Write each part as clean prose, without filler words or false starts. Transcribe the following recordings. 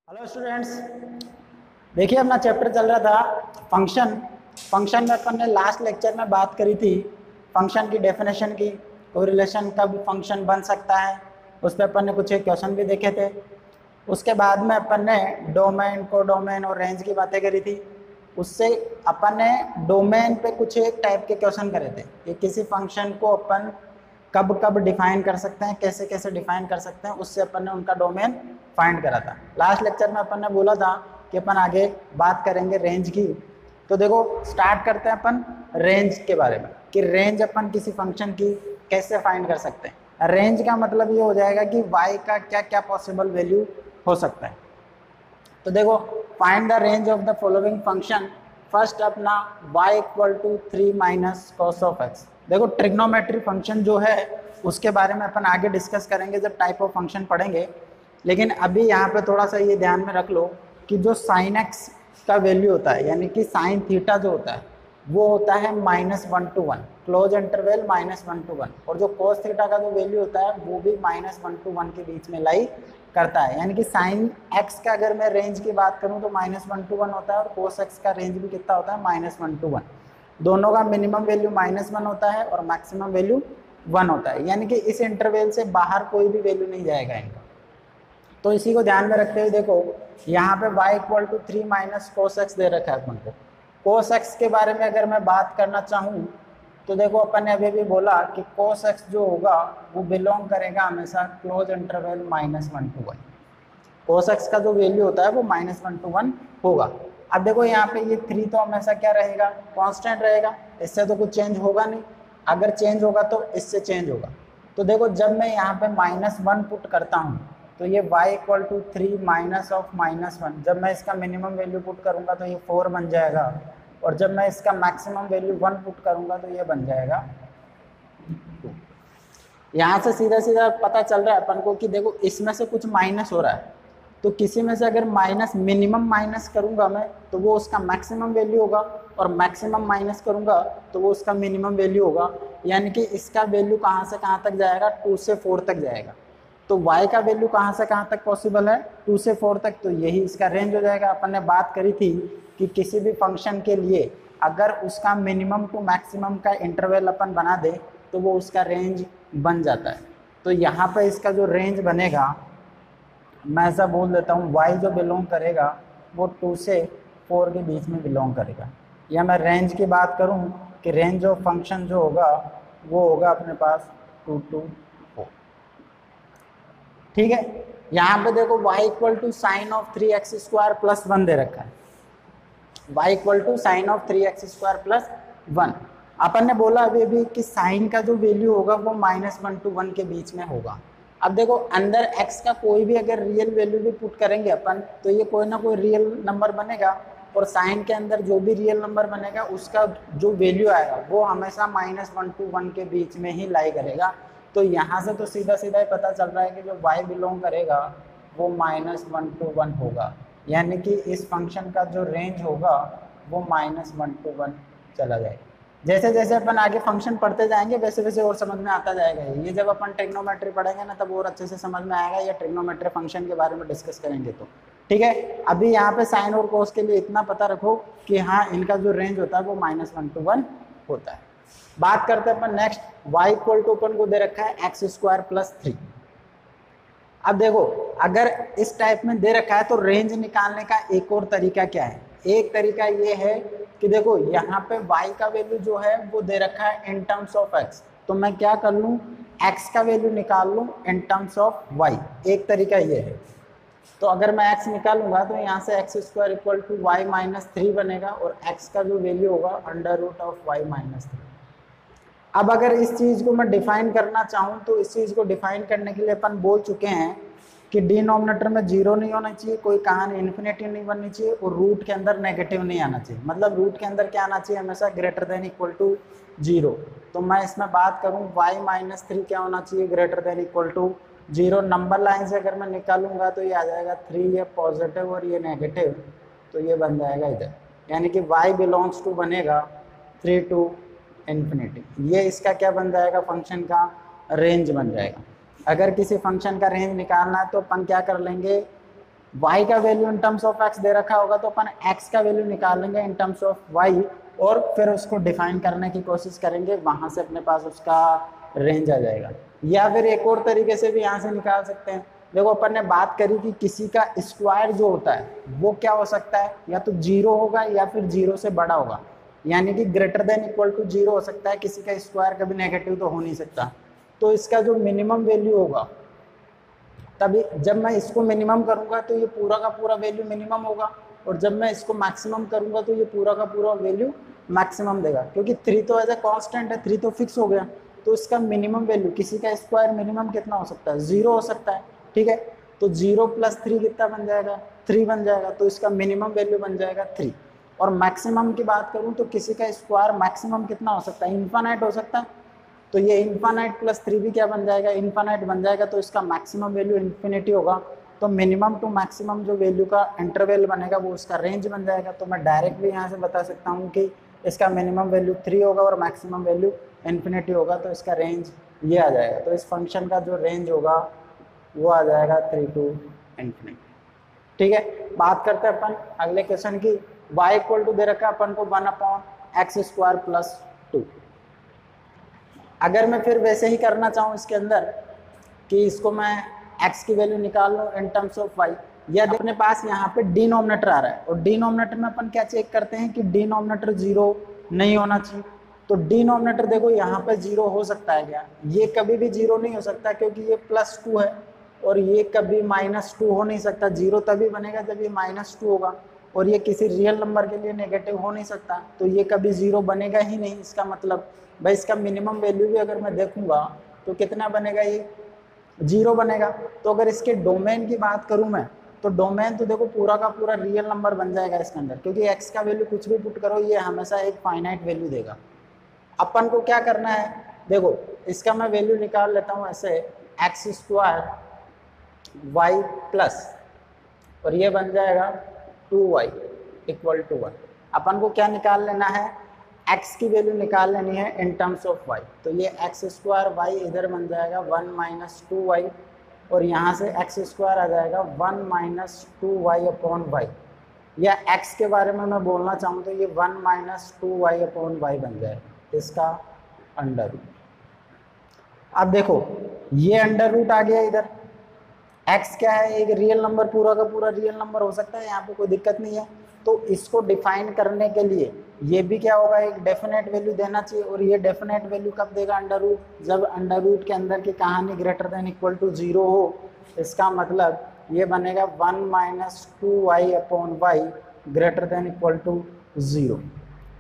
Hello students, देखिए अपना chapter चल रहा था फंक्शन में अपन ने लास्ट लेक्चर में बात करी थी फंक्शन की डेफिनेशन की। कोई रिलेशन कब फंक्शन बन सकता है उस पर अपन ने कुछ एक क्वेश्चन भी देखे थे। उसके बाद में अपन ने डोमेन, कोडोमेन और रेंज की बातें करी थी। उससे अपन ने डोमेन पे कुछ एक टाइप के क्वेश्चन करे थे कि किसी फंक्शन को अपन कब कब डिफाइन कर सकते हैं, कैसे कैसे डिफाइन कर सकते हैं। उससे अपन ने उनका डोमेन फाइंड करा था। लास्ट लेक्चर में अपन ने बोला था कि अपन आगे बात करेंगे रेंज की। तो देखो स्टार्ट करते हैं अपन रेंज के बारे में कि रेंज अपन किसी फंक्शन की कैसे फाइंड कर सकते हैं। रेंज का मतलब ये हो जाएगा कि y का क्या क्या पॉसिबल वैल्यू हो सकता है। तो देखो find the range of the following function. First अपना y equal to 3 minus cos of x. देखो ट्रिग्नोमेट्री फंक्शन जो है उसके बारे में अपन आगे डिस्कस करेंगे जब टाइप ऑफ फंक्शन पढ़ेंगे। लेकिन अभी यहाँ पे थोड़ा सा ये ध्यान में रख लो कि जो साइन एक्स का वैल्यू होता है यानी कि साइन थीटा जो होता है वो होता है -1 to 1, क्लोज इंटरवल -1 to 1। और जो कोस थीटा का जो वैल्यू होता है वो भी -1 to 1 के बीच में लाई करता है। यानी कि साइन एक्स का अगर मैं रेंज की बात करूं तो -1 to 1 होता है और कोस एक्स का रेंज भी कितना होता है -1 to 1। दोनों का मिनिमम वैल्यू -1 होता है और मैक्सिमम वैल्यू 1 होता है। यानी कि इस इंटरवल से बाहर कोई भी वैल्यू नहीं जाएगा इनका। तो इसी को ध्यान में रखते हुए देखो यहाँ पे y equal to 3 minus cos x दे रखा है अपन को। कोस एक्स के बारे में अगर मैं बात करना चाहूँ तो देखो अपन ने अभी भी बोला कि कोस एक्स जो होगा वो बिलोंग करेगा हमेशा close interval -1 to 1। Cos x का जो वैल्यू होता है वो -1 to 1 होगा। अब देखो यहाँ पे ये 3 तो हमेशा क्या रहेगा, कांस्टेंट रहेगा, इससे तो कुछ चेंज होगा नहीं। अगर चेंज होगा तो इससे चेंज होगा। तो देखो जब मैं यहाँ पे -1 पुट करता हूँ तो ये y equal to 3 minus of -1, जब मैं इसका मिनिमम वैल्यू पुट करूँगा तो ये 4 बन जाएगा। और जब मैं इसका मैक्सिमम वैल्यू 1 पुट करूँगा तो ये बन जाएगा 2। यहाँ से सीधा सीधा पता चल रहा है अपन को कि देखो इसमें से कुछ माइनस हो रहा है तो किसी में से अगर मिनिमम माइनस करूँगा मैं तो वो उसका मैक्सिमम वैल्यू होगा और मैक्सिमम माइनस करूँगा तो वो उसका मिनिमम वैल्यू होगा। यानी कि इसका वैल्यू कहाँ से कहाँ तक जाएगा, 2 से 4 तक जाएगा। तो y का वैल्यू कहाँ से कहाँ तक पॉसिबल है, 2 से 4 तक। तो यही इसका रेंज हो जाएगा। अपन ने बात करी थी कि किसी भी फंक्शन के लिए अगर उसका मिनिमम टू मैक्सिमम का इंटरवल अपन बना दे तो वो उसका रेंज बन जाता है। तो यहाँ पे इसका जो रेंज बनेगा मैं ऐसा बोल देता हूँ y जो बिलोंग करेगा वो 2 से 4 के बीच में बिलोंग करेगा। या मैं रेंज की बात करूँ कि रेंज ऑफ फंक्शन जो होगा वो होगा अपने पास 2 to 4। ठीक है। यहाँ पे देखो y equal to sine of 3x² plus 1 दे रखा है। y equal to sine of 3x² plus 1। अपन ने बोला अभी कि साइन का जो वैल्यू होगा वो -1 to 1 के बीच में होगा। अब देखो अंदर x का कोई भी अगर रियल वैल्यू भी पुट करेंगे अपन तो ये कोई ना कोई रियल नंबर बनेगा और साइन के अंदर जो भी रियल नंबर बनेगा उसका जो वैल्यू आएगा वो हमेशा -1 to 1 के बीच में ही लाई करेगा। तो यहाँ से तो सीधा सीधा ही पता चल रहा है कि जो y बिलोंग करेगा वो -1 to 1 होगा। यानी कि इस फंक्शन का जो रेंज होगा वो -1 to 1 चला जाएगा। जैसे जैसे अपन आगे फंक्शन पढ़ते जाएंगे वैसे वैसे और समझ में आता जाएगा। ये जब अपन ट्रिग्नोमेट्री पढ़ेंगे ना तब और अच्छे से समझ में आएगा। या ट्रिग्नोमेट्री फंक्शन के बारे में डिस्कस करेंगे तो ठीक है। अभी यहाँ पे साइन और कोस के लिए इतना पता रखो कि हाँ इनका जो रेंज होता है वो -1 to 1 होता है। बात करते हैं अपन नेक्स्ट। y इक्वल टू अपन को दे रखा है x² प्लस 3। अब देखो अगर इस टाइप में दे रखा है तो रेंज निकालने का एक और तरीका क्या है। एक तरीका ये है कि देखो यहाँ पे y का वैल्यू जो है वो दे रखा है इन टर्म्स ऑफ x। तो मैं क्या कर लूँ, x का वैल्यू निकाल लूँ इन टर्म्स ऑफ y। एक तरीका ये है। तो अगर मैं x निकालूंगा तो यहाँ से x² equal to y minus 3 बनेगा और x का जो वैल्यू होगा √y माइनस 3। अब अगर इस चीज़ को मैं डिफाइन करना चाहूँ तो इस चीज़ को डिफाइन करने के लिए अपन बोल चुके हैं कि डिनोमिनेटर में 0 नहीं होना चाहिए, कोई कहानी इन्फिनिटी नहीं बननी चाहिए और रूट के अंदर नेगेटिव नहीं आना चाहिए। मतलब रूट के अंदर क्या आना चाहिए, हमेशा ग्रेटर देन इक्वल टू 0। तो मैं इसमें बात करूँ y-3 क्या होना चाहिए, greater than equal to 0। Number line से अगर मैं निकालूंगा तो ये आ जाएगा 3, ये पॉजिटिव और ये नेगेटिव, तो ये बन जाएगा इधर। यानी कि y बिलोंग्स टू बनेगा 3 to इन्फिनिटी। ये इसका क्या बन जाएगा, फंक्शन का रेंज बन जाएगा। अगर किसी फंक्शन का रेंज निकालना है तो अपन क्या कर लेंगे, y का value in terms of x दे रखा होगा तो अपन x का वैल्यू निकालेंगे इन टर्म्स ऑफ y और फिर उसको डिफाइन करने की कोशिश करेंगे, वहां से अपने पास उसका रेंज आ जाएगा। या फिर एक और तरीके से भी यहाँ से निकाल सकते हैं। देखो अपन ने बात करी कि किसी का स्क्वायर जो होता है वो क्या हो सकता है, या तो 0 होगा या फिर 0 से बड़ा होगा, यानी कि ग्रेटर देन इक्वल टू 0 हो सकता है। किसी का स्क्वायर कभी नेगेटिव तो हो नहीं सकता। तो इसका जो मिनिमम वैल्यू होगा, तभी जब मैं इसको मिनिमम करूंगा तो ये पूरा का पूरा वैल्यू मिनिमम होगा, और जब मैं इसको मैक्सिमम करूंगा तो ये पूरा का पूरा वैल्यू मैक्सिमम देगा, क्योंकि 3 तो एज ए कांस्टेंट है, 3 तो फिक्स हो गया। तो इसका मिनिमम वैल्यू, किसी का स्क्वायर मिनिमम कितना हो सकता है, 0 हो सकता है, ठीक है। तो 0 + 3 कितना बन जाएगा, 3 बन जाएगा। तो इसका मिनिमम वैल्यू बन जाएगा 3। और मैक्सिमम की बात करूं तो किसी का स्क्वायर मैक्सिमम कितना हो सकता है, इन्फानाइट हो सकता है। तो ये इन्फानाइट + 3 भी क्या बन जाएगा, इन्फानाइट बन जाएगा। तो इसका मैक्सिमम वैल्यू इन्फिनिटी होगा। तो मिनिमम टू मैक्सिमम जो वैल्यू का इंटरवल बनेगा वो उसका रेंज बन जाएगा। तो मैं डायरेक्टली यहाँ से बता सकता हूँ कि इसका मिनिमम वैल्यू 3 होगा और मैक्सिमम वैल्यू इन्फिनिटी होगा। तो इसका रेंज ये आ जाएगा। तो इस फंक्शन का जो रेंज होगा वो आ जाएगा 3 to ∞। ठीक है, बात करते हैं अपन अगले क्वेश्चन की। y = दे रखा है अपन को 1/x² + 2। अगर मैं फिर वैसे ही करना चाहूँ इसके अंदर कि इसको मैं x की वैल्यू निकाल लूँ इन टर्म्स ऑफ y, या अपने पास यहाँ पे डिनोमिनेटर आ रहा है, और डिनोमिनेटर में अपन क्या चेक करते हैं कि डिनोमिनेटर 0 नहीं होना चाहिए। तो डिनोमिनेटर देखो यहाँ पे 0 हो सकता है क्या, ये कभी भी 0 नहीं हो सकता क्योंकि ये +2 है, और ये कभी -2 हो नहीं सकता। 0 तभी बनेगा जब ये -2 होगा, और ये किसी रियल नंबर के लिए नेगेटिव हो नहीं सकता। तो ये कभी 0 बनेगा ही नहीं। इसका मतलब भाई इसका मिनिमम वैल्यू भी अगर मैं देखूंगा तो कितना बनेगा, ये 0 बनेगा। तो अगर इसके डोमेन की बात करूं मैं, तो डोमेन तो देखो पूरा का पूरा रियल नंबर बन जाएगा इसके अंदर, क्योंकि x का वैल्यू कुछ भी पुट करो ये हमेशा एक फाइनाइट वैल्यू देगा। अपन को क्या करना है, देखो इसका मैं वैल्यू निकाल लेता हूँ ऐसे, x² y प्लस, और ये बन जाएगा 2y = 1। अपन को क्या निकाल लेना है, x की वैल्यू निकाल लेनी है इन टर्म्स ऑफ y। तो ये x² y इधर बन जाएगा 1 - 2y, और यहाँ से x² आ जाएगा 1 - 2y/y। या x के बारे में मैं बोलना चाहूँ तो ये 1 - 2y/y बन जाएगा, इसका अंडर रूट। अब देखो ये अंडर रूट आ गया इधर। x क्या है, एक रियल नंबर, पूरा का पूरा रियल नंबर हो सकता है, यहाँ पे कोई दिक्कत नहीं है। तो इसको डिफाइन करने के लिए ये भी क्या होगा, एक डेफिनेट वैल्यू देना चाहिए। और ये डेफिनेट वैल्यू कब देगा अंडर रूट, जब अंडर रूट के अंदर की कहानी ग्रेटर देन इक्वल टू 0 हो। इसका मतलब ये बनेगा 1 - 2y/y greater than equal to 0।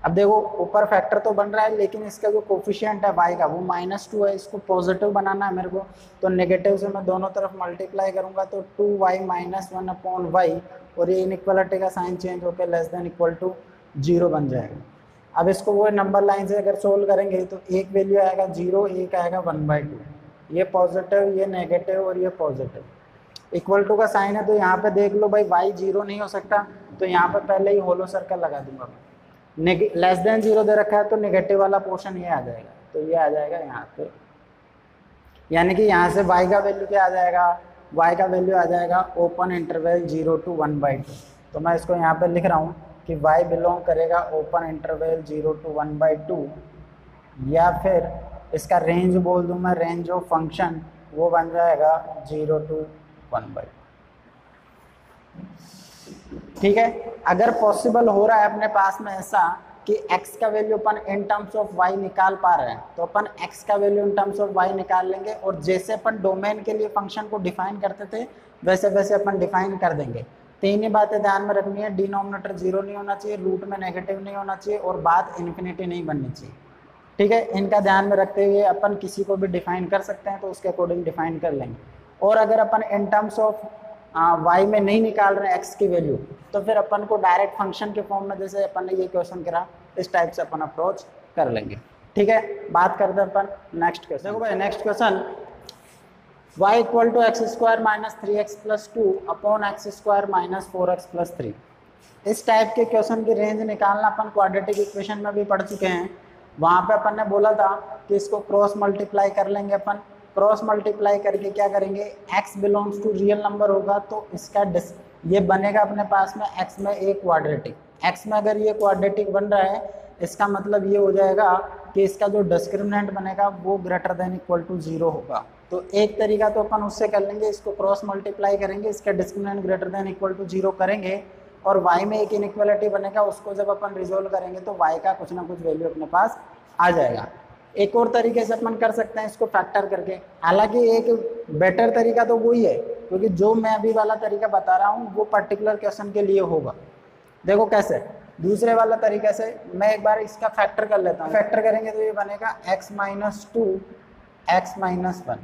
अब देखो ऊपर फैक्टर तो बन रहा है, लेकिन इसका जो कोफिशिएंट है y का वो -2 है, इसको पॉजिटिव बनाना है मेरे को। तो नेगेटिव से मैं दोनों तरफ मल्टीप्लाई करूंगा तो 2y - 1/y, और ये इनइक्वालिटी का साइन चेंज होकर लेस देन इक्वल टू 0 बन जाएगा। अब इसको वो नंबर लाइन से अगर सोल्व करेंगे तो एक वैल्यू आएगा 0, एक आएगा 1/2। ये पॉजिटिव, ये नेगेटिव और ये पॉजिटिव। इक्वल टू का साइन है तो यहाँ पे देख लो भाई y 0 नहीं हो सकता, तो यहाँ पे पहले ही होलो सर्कल लगा दूंगा। लेस देन 0 दे रखा है तो नेगेटिव वाला पोर्शन ये आ जाएगा, तो ये आ जाएगा यहाँ पे। यानी कि यहाँ से y का वैल्यू क्या आ जाएगा, y का वैल्यू आ जाएगा ओपन इंटरवल 0 to 1/2। तो मैं इसको यहाँ पे लिख रहा हूँ कि y बिलोंग करेगा ओपन इंटरवल 0 to 1/2, या फिर इसका रेंज बोल दूँ मैं, रेंज ऑफ फंक्शन वो बन जाएगा 0 to 1/2। ठीक है, अगर पॉसिबल हो रहा है अपने पास में ऐसा कि x का value upon in terms of y निकाल पा रहे हैं, तो अपन x का value in terms of y निकाल लेंगे, और जैसे अपन डोमेन के लिए फंक्शन को डिफाइन करते थे वैसे वैसे अपन डिफाइन कर देंगे। तीन ही बातें ध्यान में रखनी है, डिनोमिनेटर 0 नहीं होना चाहिए, रूट में नेगेटिव नहीं होना चाहिए, और बात इन्फिनिटी नहीं बननी चाहिए। ठीक है, इनका ध्यान में रखते हुए अपन किसी को भी डिफाइन कर सकते हैं, तो उसके अकॉर्डिंग डिफाइन कर लेंगे। और अगर अपन इन टर्म्स ऑफ y में नहीं निकाल रहे हैं x की वैल्यू, तो फिर अपन को डायरेक्ट फंक्शन के फॉर्म में, जैसे अपन ने ये क्वेश्चन करा, इस टाइप से अपन अप्रोच कर लेंगे। ठीक है, बात करते हैं अपन नेक्स्ट क्वेश्चन। देखो भाई next question, y = x² - 3x + 2 / x² - 4x + 3। इस टाइप के क्वेश्चन की रेंज निकालना अपन क्वाड्रेटिक इक्वेशन में भी पढ़ चुके हैं। वहाँ पे अपन ने बोला था कि इसको क्रॉस मल्टीप्लाई कर लेंगे अपन। क्रॉस मल्टीप्लाई करके क्या करेंगे, x belongs to real number होगा तो इसका ये बनेगा अपने पास में x में एक क्वाड्रेटिक। x में अगर ये क्वाड्रेटिक बन रहा है इसका मतलब ये हो जाएगा कि इसका जो डिस्क्रिमिनेंट बनेगा वो ग्रेटर देन इक्वल टू 0 होगा। तो एक तरीका तो अपन उससे कर लेंगे, इसको क्रॉस मल्टीप्लाई करेंगे, इसका discriminant greater than equal to 0 करेंगे और y में एक इनइक्वालिटी बनेगा, उसको जब अपन रिजोल्व करेंगे तो y का कुछ ना कुछ वैल्यू अपने पास आ जाएगा। एक और तरीके से अपन कर सकते हैं इसको फैक्टर करके, हालांकि एक बेटर तरीका तो वही है क्योंकि जो मैं अभी वाला तरीका बता रहा हूँ वो पर्टिकुलर क्वेश्चन के लिए होगा। देखो कैसे, दूसरे वाला तरीके से मैं एक बार इसका फैक्टर कर लेता हूँ। फैक्टर करेंगे तो ये बनेगा x माइनस 2 x माइनस 1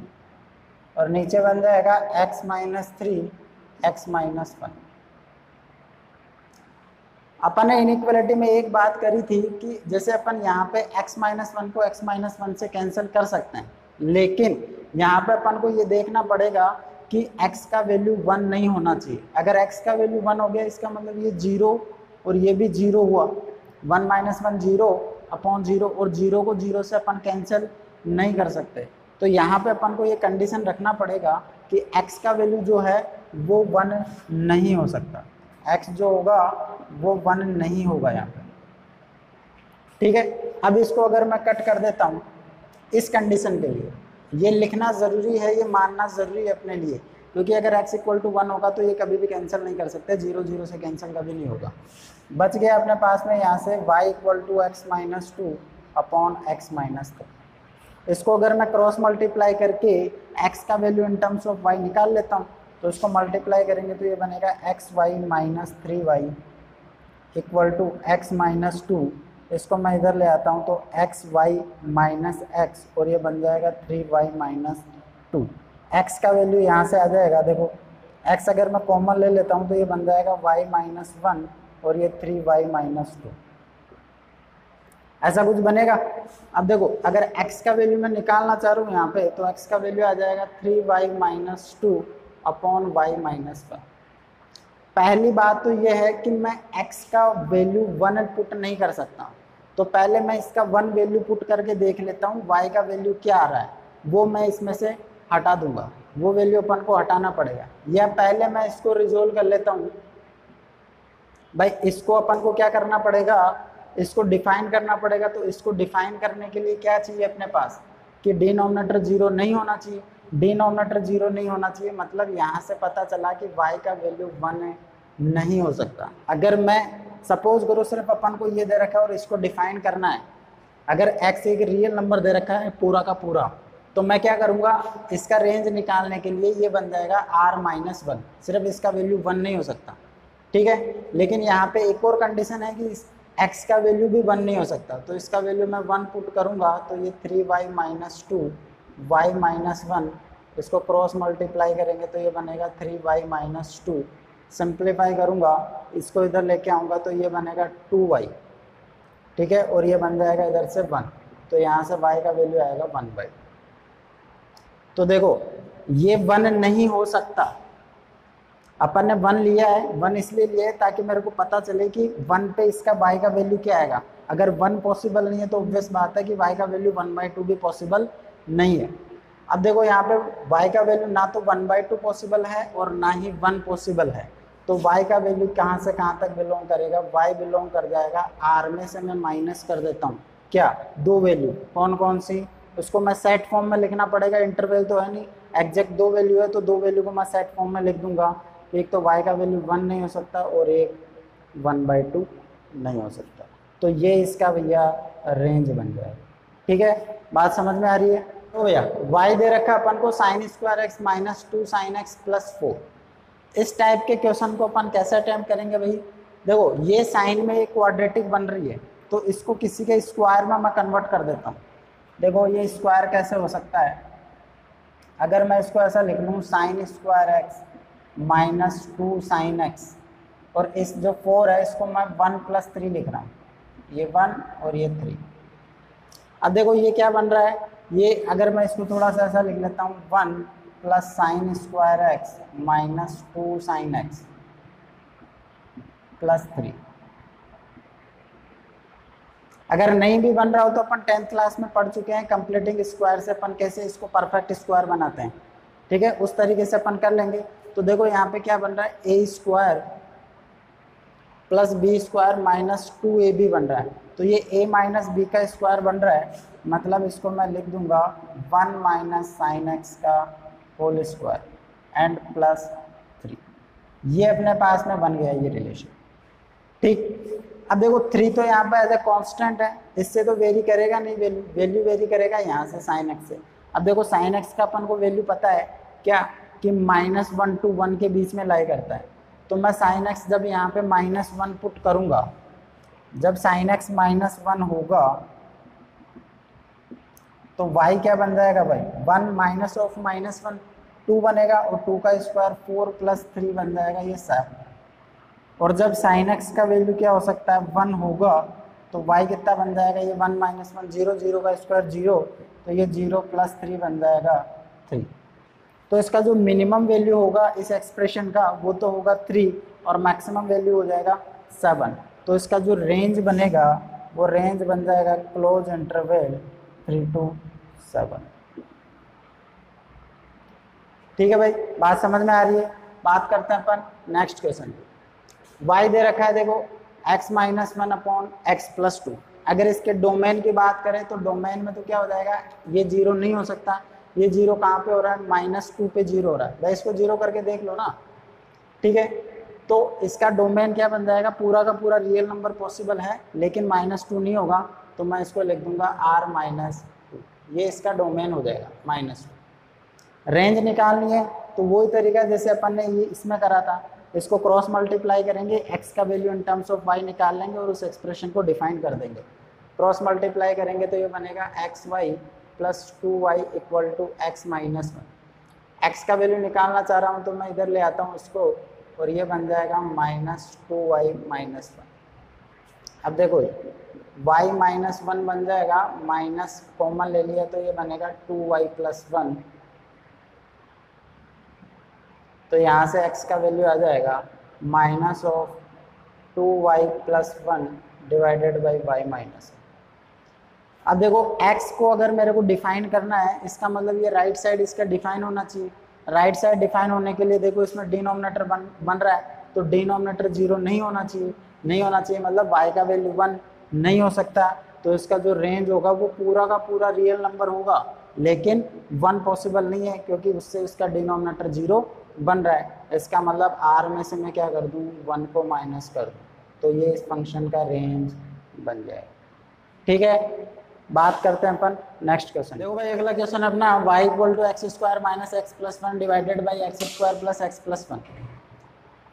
और नीचे बन जाएगा x माइनस 3 x माइनस 1। अपन ने इनइक्वालिटी में एक बात करी थी कि जैसे अपन यहाँ पे x माइनस 1 को x माइनस 1 से कैंसिल कर सकते हैं, लेकिन यहाँ पे अपन को ये देखना पड़ेगा कि x का वैल्यू 1 नहीं होना चाहिए। अगर x का वैल्यू 1 हो गया इसका मतलब ये 0 और ये भी 0 हुआ, 1 माइनस 1 0 अपॉन 0 और 0 को 0 से अपन कैंसिल नहीं कर सकते। तो यहाँ पे अपन को ये कंडीशन रखना पड़ेगा कि x का वैल्यू जो है वो 1 नहीं हो सकता, x जो होगा वो 1 नहीं होगा यहाँ पे। ठीक है, अब इसको अगर मैं कट कर देता हूँ इस कंडीशन के लिए, ये लिखना ज़रूरी है, ये मानना ज़रूरी है अपने लिए, क्योंकि अगर x इक्वल टू 1 होगा तो ये कभी भी कैंसिल नहीं कर सकते, 0 0 से कैंसिल कभी नहीं होगा। बच गया अपने पास में यहाँ से y equal to x minus 2 upon x minus 3। इसको अगर मैं क्रॉस मल्टीप्लाई करके x का value in terms of y निकाल लेता हूँ तो इसको मल्टीप्लाई करेंगे तो ये बनेगा xy minus 3y equal to x minus 2। इसको मैं इधर ले आता हूँ तो xy माइनस एक्स और ये बन जाएगा 3y माइनस 2। x का वैल्यू यहाँ से आ जाएगा, देखो x अगर मैं कॉमन ले लेता हूँ तो ये बन जाएगा y माइनस 1 और ये 3y माइनस 2, ऐसा कुछ बनेगा। अब देखो अगर x का वैल्यू मैं निकालना चाह रहा हूँ यहाँ पे तो x का वैल्यू आ जाएगा 3y minus 2 upon y minus 1। पहली बात तो ये है कि मैं x का वैल्यू 1 पुट नहीं कर सकता, तो पहले मैं इसका 1 वैल्यू पुट करके देख लेता हूँ y का वैल्यू क्या आ रहा है, वो मैं इसमें से हटा दूंगा, वो वैल्यू अपन को हटाना पड़ेगा। या पहले मैं इसको रिजोल्व कर लेता हूँ भाई, इसको अपन को क्या करना पड़ेगा, इसको डिफाइन करना पड़ेगा। तो इसको डिफाइन करने के लिए क्या चाहिए अपने पास कि डिनोमिनेटर 0 नहीं होना चाहिए। डिनोमिनेटर 0 नहीं होना चाहिए मतलब यहाँ से पता चला कि y का वैल्यू 1 नहीं हो सकता। अगर मैं सपोज करो सिर्फ अपन को ये दे रखा है और इसको डिफाइन करना है, अगर x एक रियल नंबर दे रखा है पूरा का पूरा, तो मैं क्या करूँगा, इसका रेंज निकालने के लिए ये बन जाएगा r माइनस 1, सिर्फ इसका वैल्यू 1 नहीं हो सकता। ठीक है, लेकिन यहाँ पे एक और कंडीशन है कि x का वैल्यू भी 1 नहीं हो सकता, तो इसका वैल्यू मैं 1 पुट करूँगा तो ये 3y माइनस 2 y माइनस 1, इसको क्रॉस मल्टीप्लाई करेंगे तो ये बनेगा 3y माइनस 2। सिंप्लीफाई करूँगा इसको इधर लेके आऊँगा तो ये बनेगा 2y। ठीक है, और ये बन जाएगा इधर से 1, तो यहाँ से y का वैल्यू आएगा 1/2। तो देखो ये 1 नहीं हो सकता, अपन ने 1 लिया है, 1 इसलिए लिया है ताकि मेरे को पता चले कि 1 पे इसका y का वैल्यू क्या आएगा। अगर 1 पॉसिबल नहीं है तो ऑब्वियस बात है कि y का वैल्यू 1/2 भी पॉसिबल नहीं है। अब देखो यहाँ पे y का वैल्यू ना तो 1/2 पॉसिबल है और ना ही 1 पॉसिबल है, तो y का वैल्यू कहाँ से कहाँ तक बिलोंग करेगा, y बिलोंग कर जाएगा r में से मैं माइनस कर देता हूँ क्या, 2 वैल्यू, कौन कौन सी, उसको मैं सेट फॉर्म में लिखना पड़ेगा, इंटरवल तो है नहीं, एग्जैक्ट 2 वैल्यू है तो 2 वैल्यू को मैं सेट फॉर्म में लिख दूंगा। एक तो y का वैल्यू 1 नहीं हो सकता और एक 1/2 नहीं हो सकता, तो ये इसका भैया रेंज बन जाएगा। ठीक है, बात समझ में आ रही है। तो भैया y दे रखा अपन को sin square x minus 2 sin x plus 4। इस टाइप के क्वेश्चन को अपन कैसे अटेम्प्ट करेंगे भाई, देखो ये साइन में एक क्वाड्रेटिक बन रही है तो इसको किसी के स्क्वायर में मैं कन्वर्ट कर देता हूँ। देखो ये स्क्वायर कैसे हो सकता है, अगर मैं इसको ऐसा लिख लूँ sin square x minus 2 sin x, और इस जो 4 है इसको मैं 1 + 3 लिख रहा हूँ, ये 1 और ये 3। अब देखो ये क्या बन रहा है, ये अगर मैं इसको थोड़ा सा ऐसा लिख लेता हूँ 1 + sin square x minus 2 sin x plus 3। अगर नहीं भी बन रहा हो तो अपन 10th क्लास में पढ़ चुके हैं कंप्लीटिंग स्क्वायर से अपन कैसे इसको परफेक्ट स्क्वायर बनाते हैं। ठीक है, उस तरीके से अपन कर लेंगे। तो देखो यहाँ पे क्या बन रहा है, A square plus B square minus 2ab बन रहा है। तो ये a माइनस बी का स्क्वायर बन रहा है, मतलब इसको मैं लिख दूंगा 1 माइनस साइन एक्स का होल स्क्वायर एंड प्लस 3। ये अपने पास में बन गया ये रिलेशन। ठीक, अब देखो 3 तो यहाँ पर एज ए कॉन्स्टेंट है, इससे तो वेरी करेगा नहीं, वैल्यू वेरी करेगा यहाँ से साइन एक्स से। अब देखो साइन एक्स का अपन को वैल्यू पता है क्या, कि -1 to 1 के बीच में लाई करता है। तो मैं साइन एक्स जब यहाँ पे -1 पुट करूँगा, जब साइन एक्स -1 होगा तो y क्या बन जाएगा भाई, 1 माइनस ऑफ -1 2 बनेगा, और 2 का स्क्वायर 4 प्लस 3 बन जाएगा ये 7। और जब साइन एक्स का वैल्यू क्या हो सकता है, 1 होगा, तो y कितना बन जाएगा, ये 1 माइनस 1 0, 0 का स्क्वायर 0, तो ये 0 प्लस 3 बन जाएगा 3। तो इसका जो मिनिमम वैल्यू होगा इस एक्सप्रेशन का वो तो होगा 3, और मैक्सिमम वैल्यू हो जाएगा 7। तो इसका जो रेंज बनेगा वो रेंज बन जाएगा क्लोज इंटरवल 3 to 7। ठीक है भाई, बात समझ में आ रही है। बात करते हैं अपन नेक्स्ट क्वेश्चन की। y दे रखा है देखो x minus 1 upon x plus 2। अगर इसके डोमेन की बात करें तो डोमेन में तो क्या हो जाएगा, ये 0 नहीं हो सकता। ये 0 कहाँ पे हो रहा है, -2 पे 0 हो रहा है भाई, इसको 0 करके देख लो ना। ठीक है, तो इसका डोमेन क्या बन जाएगा, पूरा का पूरा रियल नंबर पॉसिबल है, लेकिन -2 नहीं होगा, तो मैं इसको लिख दूंगा r-2। ये इसका डोमेन हो जाएगा -2। रेंज निकालनी है तो वही तरीका जैसे अपन ने ये इसमें करा था, इसको क्रॉस मल्टीप्लाई करेंगे, x का value in terms of y निकाल लेंगे और उस एक्सप्रेशन को डिफाइन कर देंगे। क्रॉस मल्टीप्लाई करेंगे तो ये बनेगा xy plus 2y equal to x minus 1। X का वैल्यू निकालना चाह रहा हूँ तो मैं इधर ले आता हूँ इसको, और ये बन जाएगा -2y माइनस 1। अब देखो y माइनस 1 बन जाएगा, माइनस कॉमन ले लिया तो ये बनेगा 2y प्लस 1। तो यहाँ से x का वैल्यू आ जाएगा minus of 2y plus 1 divided by y minus 1। अब देखो x को अगर मेरे को डिफाइन करना है, इसका मतलब ये राइट साइड इसका डिफाइन होना चाहिए। राइट साइड डिफाइन होने के लिए देखो इसमें डिनोमिनेटर बन रहा है, तो डिनोमिनेटर 0 नहीं होना चाहिए, नहीं होना चाहिए मतलब y का वैल्यू 1 नहीं हो सकता। तो इसका जो रेंज होगा वो पूरा का पूरा रियल नंबर होगा, लेकिन 1 पॉसिबल नहीं है क्योंकि उससे उसका डिनोमिनेटर 0 बन रहा है। इसका मतलब r में से मैं क्या कर दूँ, 1 को माइनस कर दूँ, तो ये इस फंक्शन का रेंज बन जाएगा। ठीक है, बात करते हैं अपन नेक्स्ट क्वेश्चन। देखो भाई अगला क्वेश्चन अपना y equal to x square minus x plus 1 divided by x square plus x plus 1।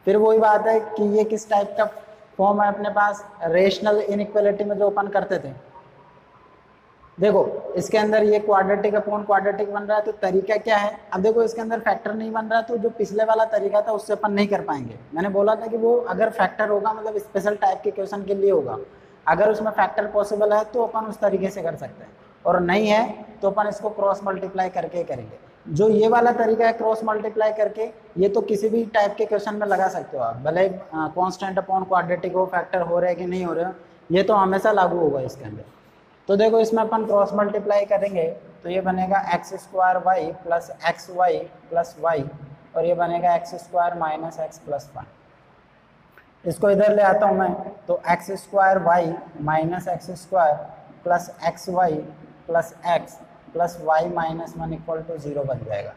फिर वही बात है कि ये किस टाइप का फॉर्म है अपने पास, रेशनल इनइक्वालिटी में जो अपन करते थे। देखो इसके अंदर ये क्वाड्रेटिक अपॉन क्वाड्रेटिक बन रहा है, तो तरीका क्या है। अब देखो इसके अंदर फैक्टर नहीं बन रहा, तो जो पिछले वाला तरीका था उससे अपन नहीं कर पाएंगे। मैंने बोला था कि वो अगर फैक्टर होगा मतलब स्पेशल टाइप के क्वेश्चन के लिए होगा, अगर उसमें फैक्टर पॉसिबल है तो अपन उस तरीके से कर सकते हैं, और नहीं है तो अपन इसको क्रॉस मल्टीप्लाई करके ही करेंगे। जो ये वाला तरीका है क्रॉस मल्टीप्लाई करके, ये तो किसी भी टाइप के क्वेश्चन में लगा सकते हो आप, भले कांस्टेंट अपॉन क्वाड्रेटिक हो, फैक्टर हो रहे कि नहीं हो रहे, ये तो हमेशा लागू होगा इसके अंदर। तो देखो इसमें अपन क्रॉस मल्टीप्लाई करेंगे तो ये बनेगा x square y plus x y plus y, और ये बनेगा x square minus x plus 1। इसको इधर ले आता हूँ मैं, तो x square y minus x square plus x y plus x plus y minus 1 equal to 0 बन जाएगा।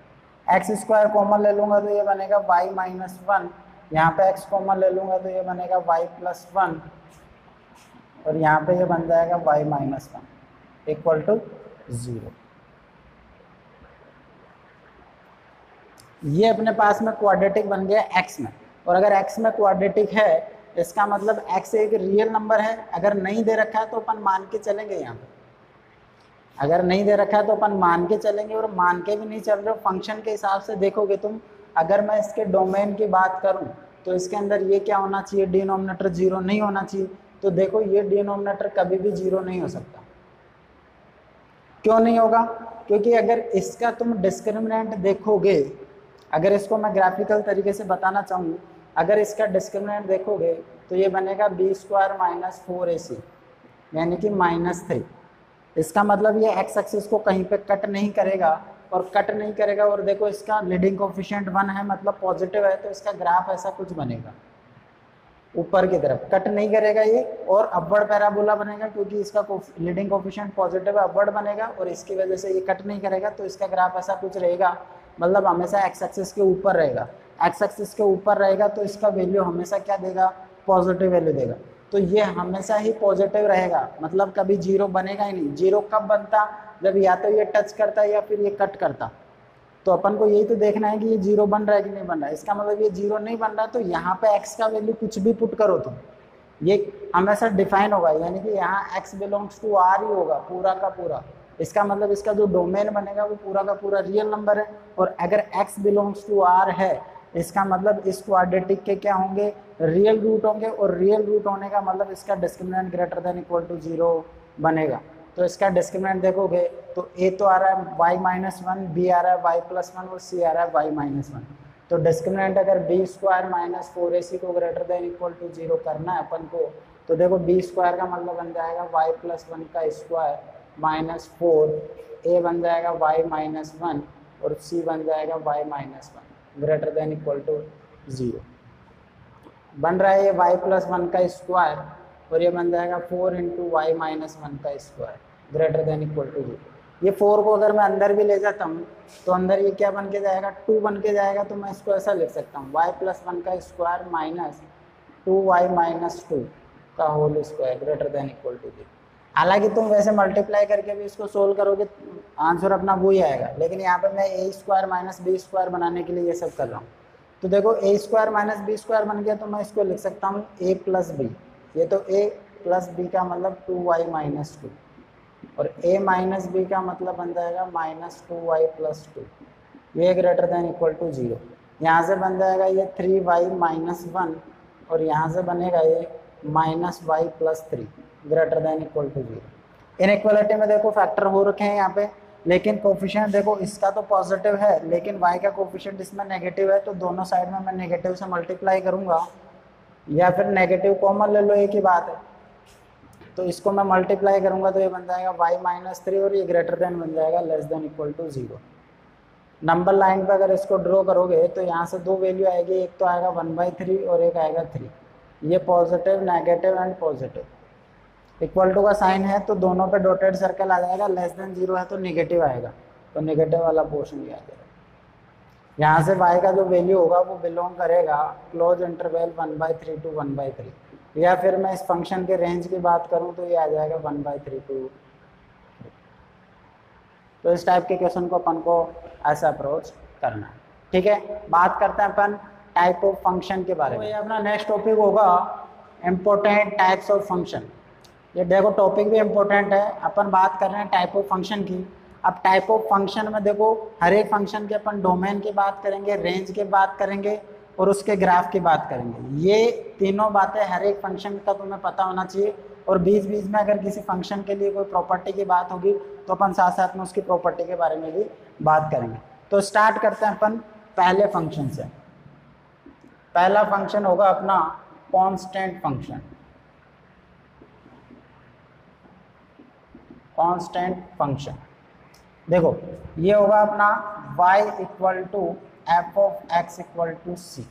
एक्स स्क्वायर कॉमन ले लूँगा तो ये बनेगा वाई माइनस 1, यहाँ पे एक्स कॉमन ले लूँगा तो ये बनेगा वाई प्लस 1, और यहाँ पे ये बन जाएगा वाई माइनस 1 इक्वल टू 0। ये अपने पास में क्वाड्रेटिक बन गया एक्स में, और अगर x में क्वाड्रेटिक है इसका मतलब x एक रियल नंबर है। अगर नहीं दे रखा है तो अपन मान के चलेंगे, यहाँ पे अगर नहीं दे रखा है तो अपन मान के चलेंगे, और मान के भी नहीं चल रहे हो फंक्शन के हिसाब से देखोगे तुम। अगर मैं इसके डोमेन की बात करूं तो इसके अंदर ये क्या होना चाहिए, डिनोमिनेटर 0 नहीं होना चाहिए। तो देखो ये डिनोमिनेटर कभी भी 0 नहीं हो सकता। क्यों नहीं होगा, क्योंकि अगर इसका तुम डिस्क्रिमिनेंट देखोगे, अगर इसको मैं ग्राफिकल तरीके से बताना चाहूँ, अगर इसका डिस्क्रिमिनेंट देखोगे तो ये बनेगा बी स्क्वायर माइनस 4ac यानी कि -3। इसका मतलब ये एक्स एक्सिस को कहीं पे कट नहीं करेगा, और कट नहीं करेगा, और देखो इसका लीडिंग कोफिशिएंट 1 है मतलब पॉजिटिव है, तो इसका ग्राफ ऐसा कुछ बनेगा ऊपर की तरफ, कट नहीं करेगा ये, और अपवर्ड पैराबोला बनेगा क्योंकि इसका लीडिंग कोफिशिएंट पॉजिटिव है, अपवर्ड बनेगा, और इसकी वजह से ये कट नहीं करेगा, तो इसका ग्राफ ऐसा कुछ रहेगा, मतलब हमेशा एक्स एक्सिस के ऊपर रहेगा। एक्स एक्सिस के ऊपर रहेगा तो इसका वैल्यू हमेशा क्या देगा, पॉजिटिव वैल्यू देगा, तो ये हमेशा ही पॉजिटिव रहेगा, मतलब कभी जीरो बनेगा ही नहीं। जीरो कब बनता, जब या तो ये टच करता या फिर ये कट करता। तो अपन को यही तो देखना है कि ये जीरो बन रहा है कि नहीं बन रहा है। इसका मतलब ये जीरो नहीं बन रहा, तो यहाँ पे x का वैल्यू कुछ भी पुट करो तुम, ये हमेशा डिफाइन होगा, यानी कि यहाँ x बिलोंग्स टू r ही होगा पूरा का पूरा। इसका मतलब इसका जो डोमेन बनेगा वो पूरा का पूरा रियल नंबर है, और अगर x बिलोंग्स टू r है इसका मतलब इस क्वाड्रेटिक के क्या होंगे, रियल रूट होंगे, और रियल रूट होने का मतलब इसका discriminant greater than equal to 0 बनेगा। तो इसका डिस्क्रिमिनेंट देखोगे तो a तो आ रहा है y-1, b आ रहा है y+1 और c आ रहा है y-1। तो डिस्क्रिमिनेंट अगर b² - 4ac को ग्रेटर देन इक्वल टू 0 करना है अपन को, तो देखो b² का मतलब बन जाएगा y+1 का स्क्वायर माइनस 4, a बन जाएगा y-1 और c बन जाएगा y-1 greater than equal to 0। बन रहा है ये y+1 का स्क्वायर और ये बन जाएगा 4 × y-1 का square greater than equal to 0। ये 4 को अगर मैं अंदर भी ले जाता हूँ तो अंदर ये क्या बन के जाएगा, 2 बन के जाएगा। तो मैं इसको ऐसा लिख सकता हूँ y+1 का स्क्वायर माइनस 2y-2 का whole square greater than equal to 0। हालांकि तुम वैसे मल्टीप्लाई करके भी इसको सोल्व करोगे आंसर अपना वही आएगा, लेकिन यहाँ पे मैं a² - b² बनाने के लिए ये सब कर रहा हूँ। तो देखो a² - b² बन गया, तो मैं इसको लिख सकता हूँ a + b। ये तो a + b का मतलब 2y-2, और a - b का मतलब बन जाएगा -2y+2, ये ग्रेटर देन इक्वल टू 0। यहाँ से बन जाएगा ये 3y-1 और यहाँ से बनेगा ये -y+3 greater than equal to 0। Inequality में देखो फैक्टर हो रखे हैं यहाँ पे, लेकिन कोफिशिएंट देखो इसका तो पॉजिटिव है लेकिन y का कोफिशिएंट इसमें नेगेटिव है, तो दोनों साइड में मैं नेगेटिव से मल्टीप्लाई करूँगा या फिर नेगेटिव कॉमन ले लो, एक ही बात है। तो इसको मैं मल्टीप्लाई करूँगा तो ये बन जाएगा y-3 और ये ग्रेटर देन बन जाएगा less than equal to 0। Number line पे अगर इसको ड्रॉ करोगे तो यहाँ से दो वैल्यू आएगी, एक तो आएगा 1/3 और एक आएगा 3। ये positive, negative and positive. Equal to का साइन है तो दोनों पे डॉटेड सर्कल आ जाएगा, लेस देन 0 है तो नेगेटिव आएगा, तो नेगेटिव वाला पोर्शन भी आ जाएगा। यहाँ से y का जो वैल्यू होगा वो बिलोंग करेगा क्लोज इंटरवल 1/3 to 1/3, या फिर मैं इस फंक्शन के रेंज की बात करूँ तो ये आ जाएगा 1/3 to 3। तो इस टाइप के क्वेश्चन को अपन को ऐसा अप्रोच करना है। ठीक है, बात करते हैं अपन टाइप ऑफ फंक्शन के बारे में। तो ये अपना नेक्स्ट टॉपिक होगा इम्पोर्टेंट टाइप्स ऑफ फंक्शन। ये देखो टॉपिक भी इम्पोर्टेंट है, अपन बात कर रहे हैं टाइप ऑफ फंक्शन की। अब टाइप ऑफ फंक्शन में देखो हर एक फंक्शन के अपन डोमेन की बात करेंगे, रेंज की बात करेंगे और उसके ग्राफ की बात करेंगे। ये तीनों बातें हर एक फंक्शन का तुम्हें पता होना चाहिए, और बीच बीच में अगर किसी फंक्शन के लिए कोई प्रॉपर्टी की बात होगी तो अपन साथ साथ में उसकी प्रॉपर्टी के बारे में भी बात करेंगे। तो स्टार्ट करते हैं अपन पहले फंक्शन से। पहला फंक्शन होगा अपना कांस्टेंट फंक्शन। कांस्टेंट फंक्शन देखो ये होगा अपना y = f(x = c).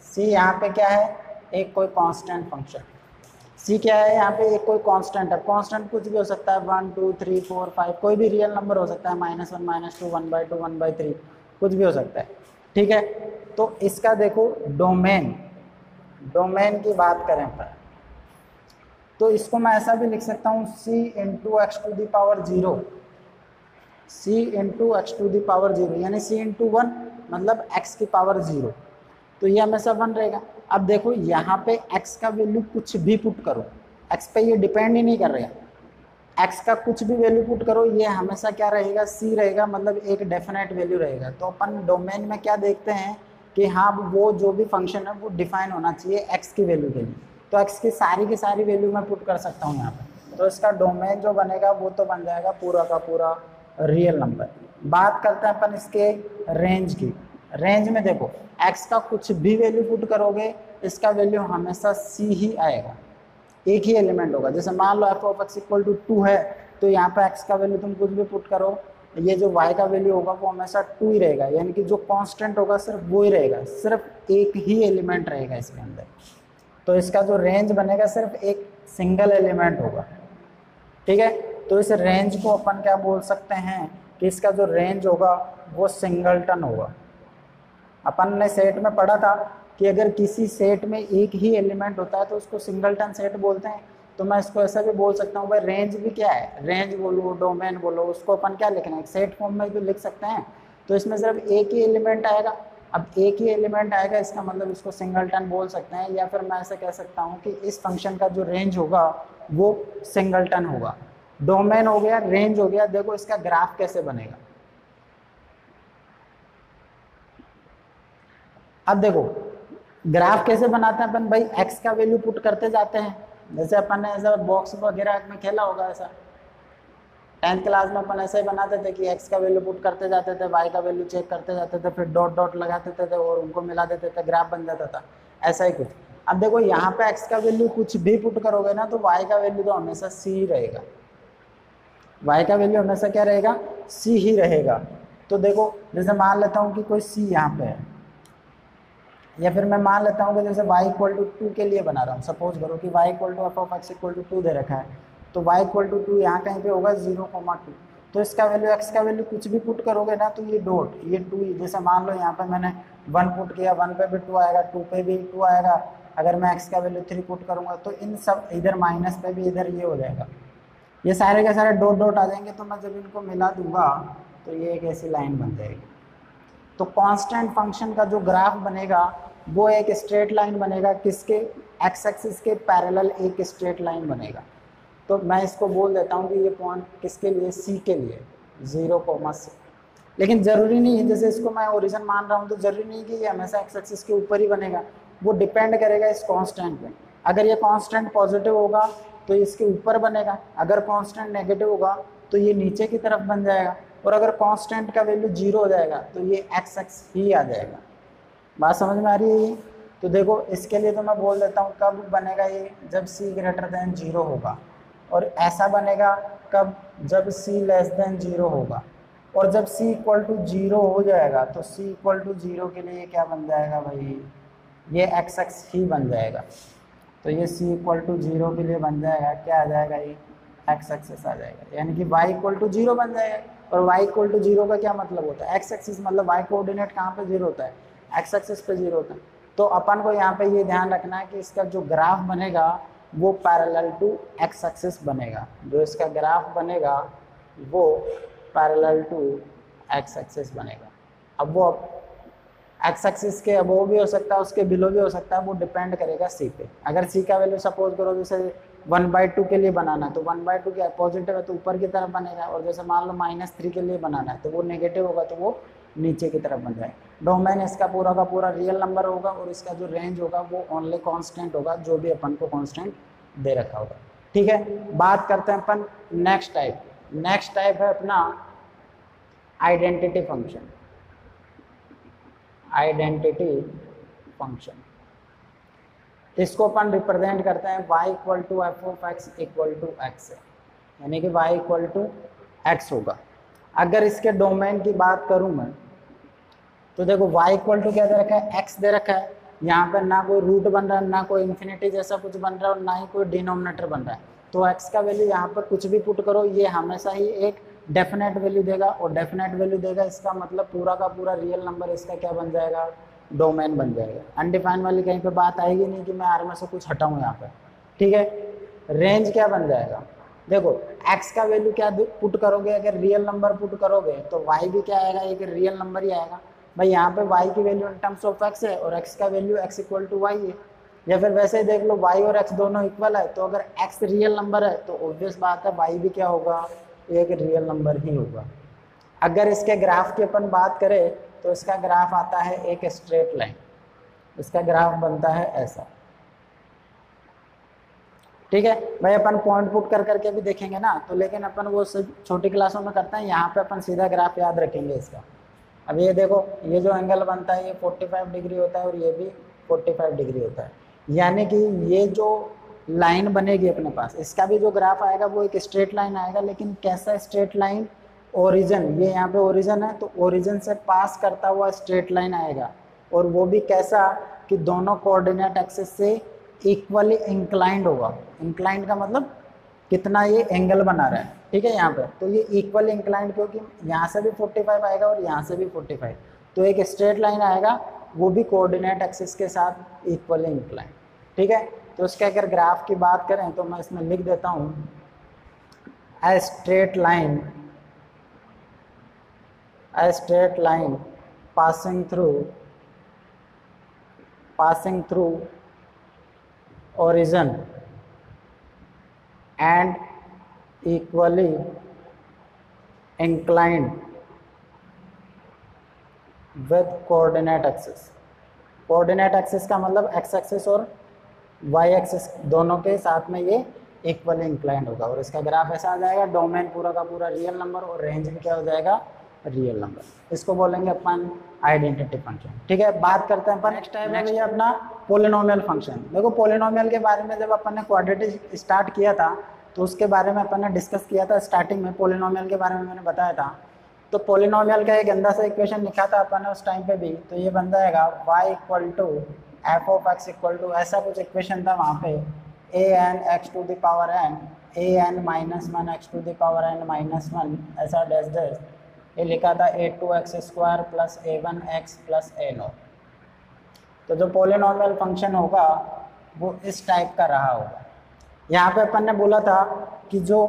c यहाँ पे क्या है, एक कोई कांस्टेंट फंक्शन। c क्या है यहाँ पे, एक कोई कांस्टेंट है। कांस्टेंट कुछ भी हो सकता है, 1 2 3 4 5, कोई भी रियल नंबर हो सकता है, -1 -2 1/2 1/3 कुछ भी हो सकता है। ठीक है, तो इसका देखो डोमेन की बात करें पर तो इसको मैं ऐसा भी लिख सकता हूँ c × x⁴ c × x⁴ यानी c × 1 मतलब x की पावर 0, तो ये हमेशा 1 रहेगा। अब देखो यहाँ पे x का वैल्यू कुछ भी पुट करो, x पे ये डिपेंड ही नहीं कर रहा है। x का कुछ भी वैल्यू पुट करो ये हमेशा क्या रहेगा, c रहेगा, मतलब एक डेफिनेट वैल्यू रहेगा। तो अपन डोमेन में क्या देखते हैं कि हाँ वो जो भी फंक्शन है वो डिफाइन होना चाहिए x की वैल्यू के लिए। तो x की सारी वैल्यू मैं पुट कर सकता हूँ यहाँ पे, तो इसका डोमेन जो बनेगा वो तो बन जाएगा पूरा का पूरा रियल नंबर। बात करते हैं अपन इसके रेंज की। रेंज में देखो x का कुछ भी वैल्यू पुट करोगे इसका वैल्यू हमेशा c ही आएगा, एक ही एलिमेंट होगा। जैसे मान लो f(x = 2) है तो यहाँ पे x का वैल्यू तुम कुछ भी पुट करो ये जो y का वैल्यू होगा वो हमेशा 2 ही रहेगा, यानी कि जो कांस्टेंट होगा सिर्फ वो ही रहेगा, सिर्फ एक ही एलिमेंट रहेगा इसके अंदर। तो इसका जो रेंज बनेगा सिर्फ एक सिंगल एलिमेंट होगा, ठीक है। तो इस रेंज को अपन क्या बोल सकते हैं कि इसका जो रेंज होगा वो सिंगलटन होगा। अपन ने सेट में पढ़ा था कि अगर किसी सेट में एक ही एलिमेंट होता है तो उसको सिंगलटन सेट बोलते हैं। तो मैं इसको ऐसा भी बोल सकता हूँ भाई रेंज भी क्या है, रेंज बोलो डोमेन बोलो, उसको अपन क्या लिखना है, सेट फॉर्म में भी लिख सकते हैं। तो इसमें सिर्फ एक ही एलिमेंट आएगा, अब एक ही एलिमेंट आएगा इसका मतलब इसको सिंगलटन बोल सकते हैं। या फिर मैं ऐसा कह सकता हूँ कि इस फंक्शन का जो रेंज होगा वो सिंगलटन होगा। डोमेन हो गया, रेंज हो गया। देखो इसका ग्राफ कैसे बनेगा। अब देखो ग्राफ कैसे बनाते हैं अपन भाई, एक्स का वैल्यू पुट करते जाते हैं, जैसे अपन ने ऐसा बॉक्स वगैरह में खेला होगा, ऐसा 10th क्लास में अपन ऐसे ही बनाते थे कि एक्स का वैल्यू पुट करते जाते थे, वाई का वैल्यू चेक करते जाते थे, फिर डॉट डॉट लगा देते थे और उनको मिला देते थे, ग्राफ बन जाता था, ऐसा ही कुछ। अब देखो यहाँ पे एक्स का वैल्यू कुछ भी पुट करोगे ना तो वाई का वैल्यू तो हमेशा सी ही रहेगा, वाई का वैल्यू हमेशा क्या रहेगा, सी ही रहेगा। तो देखो जैसे मान लेता हूँ कि कोई सी यहाँ पे है, या फिर मैं मान लेता हूँ कि जैसे y इक्वल टू 2 के लिए बना रहा हूँ, सपोज करो कि y equal to F of x equal to 2 दे रखा है, तो y इक्वल टू 2 यहाँ कहीं पे होगा 0,2। तो इसका वैल्यू x का वैल्यू कुछ भी पुट करोगे ना तो ये डॉट ये 2, जैसे मान लो यहाँ पे मैंने 1 पुट किया, 1 पे भी 2 आएगा, 2 पे भी 2 आएगा। अगर मैं x का वैल्यू 3 पुट करूँगा तो इन सब इधर माइनस पे भी इधर ये हो जाएगा, ये सारे के सारे डॉट डॉट आ जाएंगे। तो मैं जब इनको मिला दूंगा तो ये एक ऐसी लाइन बन जाएगी। तो कांस्टेंट फंक्शन का जो ग्राफ बनेगा वो एक स्ट्रेट लाइन बनेगा, किसके, एक्स एक्सिस के पैरेलल एक स्ट्रेट लाइन बनेगा। तो मैं इसको बोल देता हूँ कि ये पॉइंट किसके लिए, सी के लिए, 0,c। लेकिन ज़रूरी नहीं है, जैसे इसको मैं ओरिजिन मान रहा हूँ तो ज़रूरी नहीं कि ये हमेशा एक्स एक्सिस के ऊपर ही बनेगा, वो डिपेंड करेगा इस कांस्टेंट पे। अगर ये कांस्टेंट पॉजिटिव होगा तो इसके ऊपर बनेगा, अगर कांस्टेंट नेगेटिव होगा तो ये नीचे की तरफ बन जाएगा, और अगर कांस्टेंट का वैल्यू 0 हो जाएगा तो ये एक्स एक्स ही आ जाएगा। बात समझ में आ रही है? तो देखो इसके लिए तो मैं बोल देता हूँ कब बनेगा ये, जब c ग्रेटर देन 0 होगा, और ऐसा बनेगा कब, जब c लेस देन 0 होगा, और जब c इक्वल टू 0 हो जाएगा तो c इक्वल टू 0 के लिए क्या बन जाएगा भाई, ये एक्स एक्स ही बन जाएगा। तो ये c इक्वल टू 0 के लिए बन जाएगा, क्या आ जाएगा, ये एक्स एक्सिस आ जाएगा, यानी कि y इक्वल टू 0 बन जाएगा। और y इक्वल टू 0 का क्या मतलब होता है, एक्स एक्सिस मतलब y कोऑर्डिनेट कहाँ पे 0 होता है, एक्स एक्सिस पे 0 होता है। तो अपन को यहाँ पे ये ध्यान रखना है कि इसका जो ग्राफ बनेगा वो पैरेलल टू एक्स एक्सिस बनेगा, जो इसका ग्राफ बनेगा वो पैरेलल टू एक्स एक्सिस बनेगा। अब वो एक्स एक्सिस के अबोव भी हो सकता है, उसके बिलो भी हो सकता है, वो डिपेंड करेगा सी पे। अगर सी का वैल्यू सपोज करो जैसे 1/2 के लिए बनाना है तो 1/2 क्या पॉजिटिव है तो ऊपर की तरफ बनेगा, और जैसे मान लो -3 के लिए बनाना है तो वो नेगेटिव होगा तो वो नीचे की तरफ बन जाएगा। डोमेन इसका पूरा का पूरा रियल नंबर होगा, और इसका जो रेंज होगा वो ओनली कांस्टेंट होगा, जो भी अपन को कांस्टेंट दे रखा होगा। ठीक है, बात करते हैं अपन नेक्स्ट टाइप। नेक्स्ट टाइप है अपना आइडेंटिटी फंक्शन। आइडेंटिटी फंक्शन इसको अपन रिप्रेजेंट करते हैं y equal to F of x equal to x, यानी कि y इक्वल टू एक्स होगा। अगर इसके डोमेन की बात करूं मैं तो देखो y इक्वल टू क्या दे रखा है, x दे रखा है। यहाँ पर ना कोई रूट बन रहा है, ना कोई इन्फिनिटी जैसा कुछ बन रहा है, और ना ही कोई डिनोमिनेटर बन रहा है। तो x का वैल्यू यहाँ पर कुछ भी पुट करो ये हमेशा ही एक डेफिनेट वैल्यू देगा, और डेफिनेट वैल्यू देगा इसका मतलब पूरा का पूरा रियल नंबर इसका क्या बन जाएगा, डोमेन बन जाएगा। अनडिफाइंड वाली कहीं पे बात आएगी नहीं कि मैं आर में से कुछ हटाऊँ यहाँ पे। ठीक है, रेंज क्या बन जाएगा, देखो x का वैल्यू क्या पुट करोगे, अगर रियल नंबर पुट करोगे तो y भी क्या आएगा, एक रियल नंबर ही आएगा। भाई यहाँ पे y की value in terms of x है और x का value x equal to y है, या फिर वैसे ही देख लो y और x दोनों इक्वल है, तो अगर x रियल नंबर है तो ऑब्वियस बात है y भी क्या होगा, एक रियल नंबर ही होगा। अगर इसके ग्राफ की अपन बात करें तो इसका ग्राफ आता है एक स्ट्रेट लाइन, इसका ग्राफ बनता है ऐसा। ठीक है भाई, अपन पॉइंट पुट कर करके भी देखेंगे ना, तो लेकिन अपन वो सिर्फ छोटी क्लासों में करते हैं, यहाँ पे अपन सीधा ग्राफ याद रखेंगे इसका। अब ये देखो ये जो एंगल बनता है ये 45 डिग्री होता है और ये भी 45 डिग्री होता है, यानी कि ये जो लाइन बनेगी अपने पास इसका भी जो ग्राफ आएगा वो एक स्ट्रेट लाइन आएगा। लेकिन कैसा स्ट्रेट लाइन, ओरिजिन, ये यहाँ पे ओरिजिन है, तो ओरिजिन से पास करता हुआ स्ट्रेट लाइन आएगा, और वो भी कैसा कि दोनों कोऑर्डिनेट एक्सिस से इक्वली इंक्लाइंड होगा। इंक्लाइंड का मतलब कितना ये एंगल बना रहा है, ठीक है यहाँ पे। तो ये इक्वली इंक्लाइंड क्योंकि यहाँ से भी 45 आएगा और यहाँ से भी 45, तो एक स्ट्रेट लाइन आएगा, वो भी कोऑर्डिनेट एक्सिस के साथ इक्वली इंक्लाइंड, ठीक है। तो उसके अगर ग्राफ की बात करें तो मैं इसमें लिख देता हूँ a straight line passing through origin and equally inclined with coordinate axis। Coordinate axis का मतलब एक्स एक्सिस और वाई एक्सिस दोनों के साथ में ये इक्वली इंक्लाइंड होगा, और इसका ग्राफ ऐसा आ जाएगा, डोमेन पूरा का पूरा रियल नंबर और रेंज भी क्या हो जाएगा, रियल नंबर। इसको बोलेंगे अपन आइडेंटिटी फंक्शन, ठीक है। बात करते हैं अपन नेक्स्ट टाइप है भैया अपना पोलिनोमियल फंक्शन। देखो पोलिनोमियल के बारे में जब अपन ने क्वाड्रेटिक स्टार्ट किया था तो उसके बारे में अपन ने डिस्कस किया था स्टार्टिंग में, पोलिनोमियल के बारे में मैंने बताया था। तो पोलिनोमियल का एक गंदा सा इक्वेशन लिखा था अपन ने उस टाइम पे भी, तो ये बन जाएगा y equal to F of x equal to, ऐसा कुछ इक्वेशन था वहाँ पे, A N x to the power N, A N minus one x to the power N minus one, ऐसा डैश डैश ये लिखा था A two x square plus A one x plus A naught. तो जो polynomial function होगा वो इस type का रहा होगा। यहाँ पे अपन ने बोला था कि जो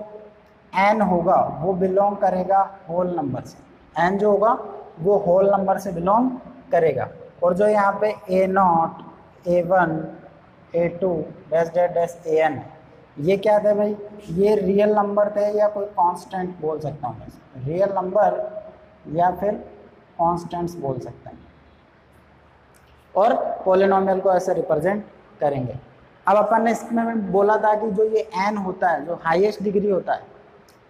एन होगा वो बिलोंग करेगा होल नंबर से, एन जो होगा वो होल नंबर से बिलोंग करेगा, और जो यहाँ पे A naught, A one, A two dash dash dash A N, ये क्या थे भाई, ये रियल नंबर थे या कोई कांस्टेंट बोल सकता हूँ मैं, रियल नंबर या फिर कांस्टेंट्स बोल सकते हैं, और पोलिनोमियल को ऐसे रिप्रेजेंट करेंगे। अब अपन ने इसमें बोला था कि जो ये एन होता है, जो हाईएस्ट डिग्री होता है,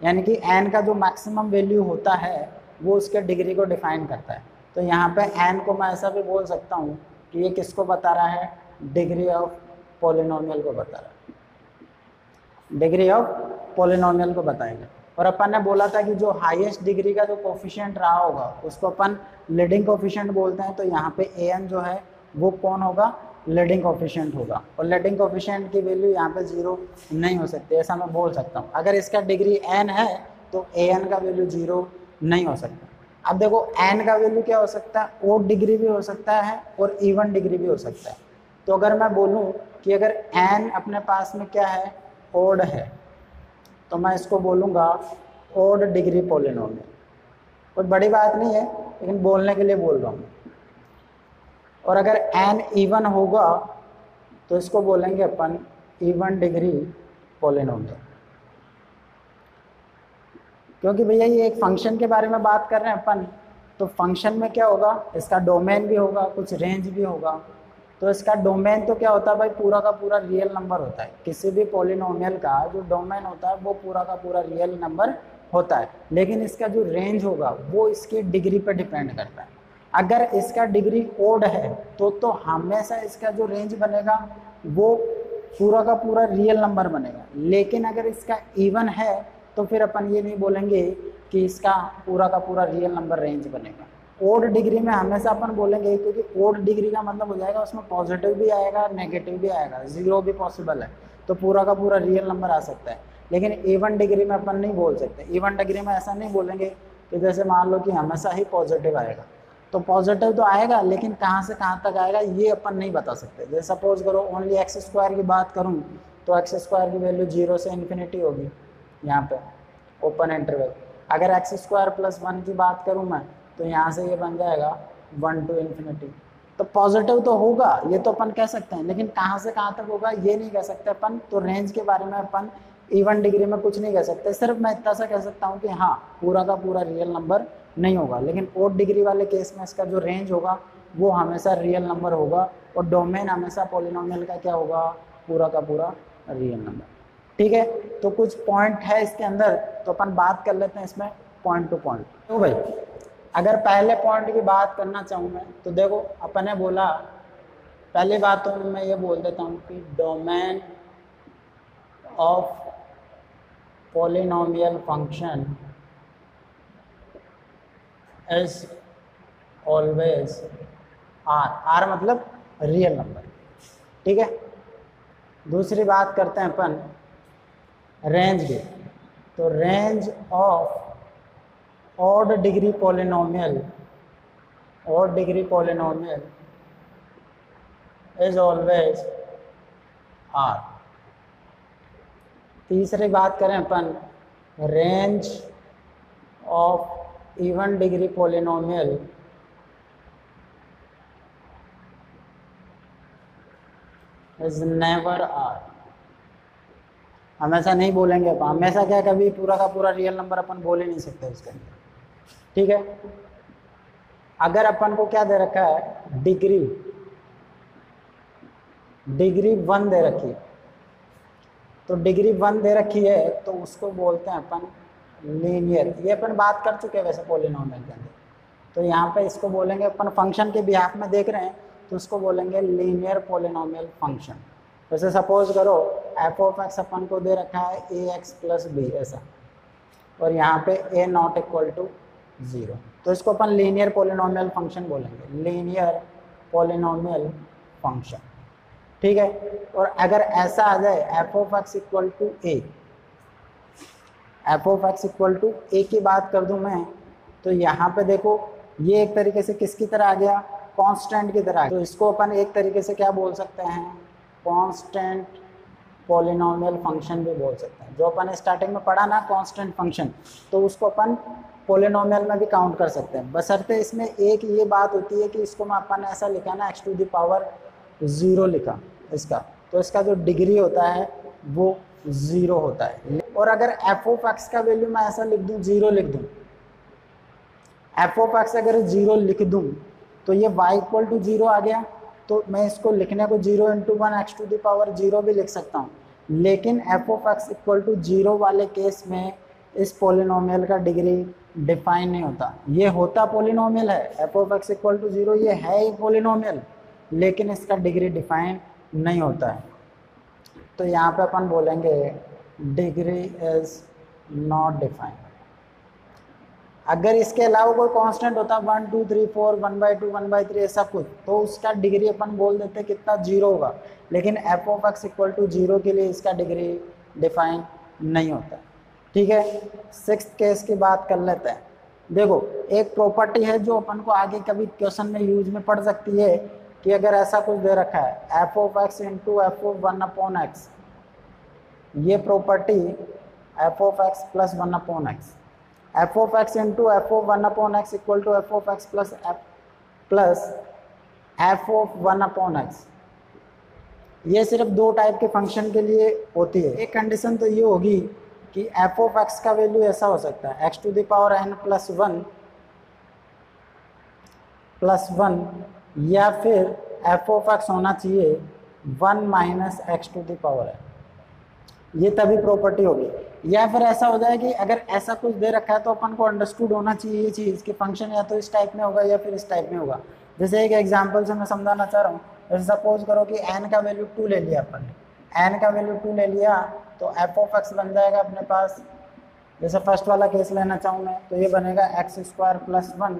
यानी कि एन का जो मैक्सिमम वैल्यू होता है वो उसके डिग्री को डिफाइन करता है। तो यहाँ पे एन को मैं ऐसा भी बोल सकता हूँ कि ये किसको बता रहा है, डिग्री ऑफ पोलिनोमियल को बता रहा है, डिग्री ऑफ पोलिनोमियल को बताएगा। और अपन ने बोला था कि जो हाईएस्ट डिग्री का जो कोफिशिएंट रहा होगा उसको अपन लीडिंग कोफिशिएंट बोलते हैं। तो यहाँ पे ए एन जो है वो कौन होगा, लीडिंग कोफिशिएंट होगा, और लीडिंग कोफिशिएंट की वैल्यू यहाँ पे 0 नहीं हो सकती, ऐसा मैं बोल सकता हूँ। अगर इसका डिग्री एन है तो ए एन का वैल्यू 0 नहीं हो सकता। अब देखो एन का वैल्यू क्या हो सकता है, ओड डिग्री भी हो सकता है और इवन डिग्री भी हो सकता है। तो अगर मैं बोलूँ कि अगर एन अपने पास में क्या है, ओड है, तो मैं इसको बोलूँगा ओड डिग्री पोलिनोमियल। कोई बड़ी बात नहीं है, लेकिन बोलने के लिए बोल रहा हूँ। और अगर एन इवन होगा तो इसको बोलेंगे अपन इवन डिग्री पोलिनोमियल, क्योंकि भैया ये एक फंक्शन के बारे में बात कर रहे हैं अपन, तो फंक्शन में क्या होगा, इसका डोमेन भी होगा, कुछ रेंज भी होगा। तो इसका डोमेन तो क्या होता है भाई, पूरा का पूरा रियल नंबर होता है। किसी भी पोलिनोमियल का जो डोमेन होता है वो पूरा का पूरा रियल नंबर होता है, लेकिन इसका जो रेंज होगा वो इसकी डिग्री पर डिपेंड करता है। अगर इसका डिग्री ओड है तो हमेशा इसका जो रेंज बनेगा वो पूरा का पूरा रियल नंबर बनेगा, लेकिन अगर इसका इवन है तो फिर अपन ये नहीं बोलेंगे कि इसका पूरा का पूरा रियल नंबर रेंज बनेगा। ओड डिग्री में हमेशा अपन बोलेंगे, क्योंकि ओड डिग्री का मतलब हो जाएगा उसमें पॉजिटिव भी आएगा, नेगेटिव भी आएगा, 0 भी पॉसिबल है, तो पूरा का पूरा रियल नंबर आ सकता है। लेकिन इवन डिग्री में अपन नहीं बोल सकते। इवन डिग्री में ऐसा नहीं बोलेंगे कि जैसे मान लो कि हमेशा ही पॉजिटिव आएगा, तो पॉजिटिव तो आएगा लेकिन कहाँ से कहाँ तक आएगा ये अपन नहीं बता सकते। जैसे सपोज करो ओनली एक्स स्क्वायर की बात करूँ तो एक्स स्क्वायर की वैल्यू 0 से इन्फिनिटी होगी यहाँ पे ओपन इंटरवल। अगर एक्स स्क्वायर प्लस 1 की बात करूँ मैं तो यहाँ से ये बन जाएगा 1 to इन्फिनिटी। तो पॉजिटिव तो होगा ये तो अपन कह सकते हैं, लेकिन कहाँ से कहाँ तक होगा ये नहीं कह सकते अपन। तो रेंज के बारे में अपन इवन डिग्री में कुछ नहीं कह सकते, सिर्फ मैं इतना सा कह सकता हूँ कि हाँ पूरा का पूरा रियल नंबर नहीं होगा। लेकिन ओड डिग्री वाले केस में इसका जो रेंज होगा वो हमेशा रियल नंबर होगा, और डोमेन हमेशा पॉलिनोमियल का क्या होगा, पूरा का पूरा रियल नंबर। ठीक है, तो कुछ पॉइंट है इसके अंदर, तो अपन बात कर लेते हैं इसमें पॉइंट टू पॉइंट। तो भाई अगर पहले पॉइंट की बात करना चाहूँ मैं तो देखो अपन ने बोला, पहली बात तो मैं ये बोल देता हूँ कि domain of polynomial function is always R, R मतलब रियल नंबर। ठीक है, दूसरी बात करते हैं अपन रेंज की। तो range of odd degree polynomial, odd degree polynomial is always R. तीसरी बात करें अपन range of even degree polynomial is never R. हमेशा नहीं बोलेंगे अपन, हमेशा क्या, कभी पूरा का पूरा रियल नंबर अपन बोल ही नहीं सकते उसके अंदर। ठीक है, अगर अपन को क्या दे रखा है, डिग्री 1 दे रखी है, तो डिग्री 1 दे रखी है तो उसको बोलते हैं अपन लीनियर। ये अपन बात कर चुके हैं वैसे पॉलिनोमियल के अंदर। तो यहाँ पे इसको बोलेंगे अपन, फंक्शन के बिहाफ में देख रहे हैं तो उसको बोलेंगे लीनियर पॉलिनोमियल फंक्शन। वैसे सपोज करो एफ ऑफ एक्स अपन को दे रखा है ए एक्स प्लस बी ऐसा, और यहाँ पे ए नॉट इक्वल टू 0, तो इसको अपन लीनियर पॉलिनोमियल फंक्शन बोलेंगे, लीनियर पॉलिनोमियल फंक्शन। ठीक है, और अगर ऐसा आ जाए F of x equal to A, F of x equal to A की बात कर दूं मैं, तो यहाँ पे देखो ये एक तरीके से किसकी तरह आ गया, कांस्टेंट की तरह। तो इसको अपन एक तरीके से क्या बोल सकते हैं, कांस्टेंट पॉलिनोमियल फंक्शन भी बोल सकते हैं। जो अपन स्टार्टिंग में पढ़ा ना कांस्टेंट फंक्शन, तो उसको अपन पॉलिनोमियल में भी काउंट कर सकते हैं, बशर्ते इसमें एक ये बात होती है कि इसको मैं अपन ऐसा लिखा ना x टू द पावर 0 लिखा इसका, तो इसका जो डिग्री होता है वो 0 होता है। और अगर एफ ऑफ एक्स का वैल्यू मैं ऐसा लिख दूं, 0 लिख दूं, एफ ऑफ एक्स अगर 0 लिख दूं तो ये y इक्वल टू 0 आ गया। तो मैं इसको लिखने को 0 into 1 x to the power 0 भी लिख सकता हूँ, लेकिन f of x equal to 0 वाले केस में इस पॉलिनोमियल का डिग्री डिफाइन नहीं होता। ये होता पॉलिनोमियल है, f of x equal to 0 ये है ही पॉलिनोमियल, लेकिन इसका डिग्री डिफाइन नहीं होता है। तो यहाँ पे अपन बोलेंगे डिग्री इज नॉट डिफाइंड। अगर इसके अलावा कोई कांस्टेंट होता 1 2 3 4 1/2 1/3 ऐसा कुछ, तो उसका डिग्री अपन बोल देते कितना 0 होगा, लेकिन f of x equal to 0 के लिए इसका डिग्री डिफाइन नहीं होता। ठीक है, 6th केस की बात कर लेते हैं। देखो एक प्रॉपर्टी है जो अपन को आगे कभी क्वेश्चन में यूज में पड़ सकती है कि अगर ऐसा कुछ दे रखा है f of x into f of 1/x, ये property f of x plus 1/x, f of x into f of 1/x equal to F of x plus f of 1/x। ये सिर्फ 2 टाइप के फंक्शन के लिए होती है। एक condition तो ये होगी कि एफ ऑफ एक्स का वैल्यू ऐसा हो सकता है x to the power n plus 1 या फिर एफ ऑफ एक्स होना चाहिए 1 minus x to the power n, ये तभी प्रॉपर्टी होगी। या फिर ऐसा हो जाए कि अगर ऐसा कुछ दे रखा है तो अपन को अंडरस्टूड होना चाहिए ये चीज़ कि फंक्शन या तो इस टाइप में होगा या फिर इस टाइप में होगा। जैसे एक एग्जांपल से मैं समझाना चाह रहा हूँ, जैसे सपोज करो कि n का वैल्यू 2 ले लिया अपन, n का वैल्यू 2 ले लिया तो एफ ऑफ एक्स बन जाएगा अपने पास, जैसे फर्स्ट वाला केस लेना चाहूँ मैं तो ये बनेगा x² प्लस 1,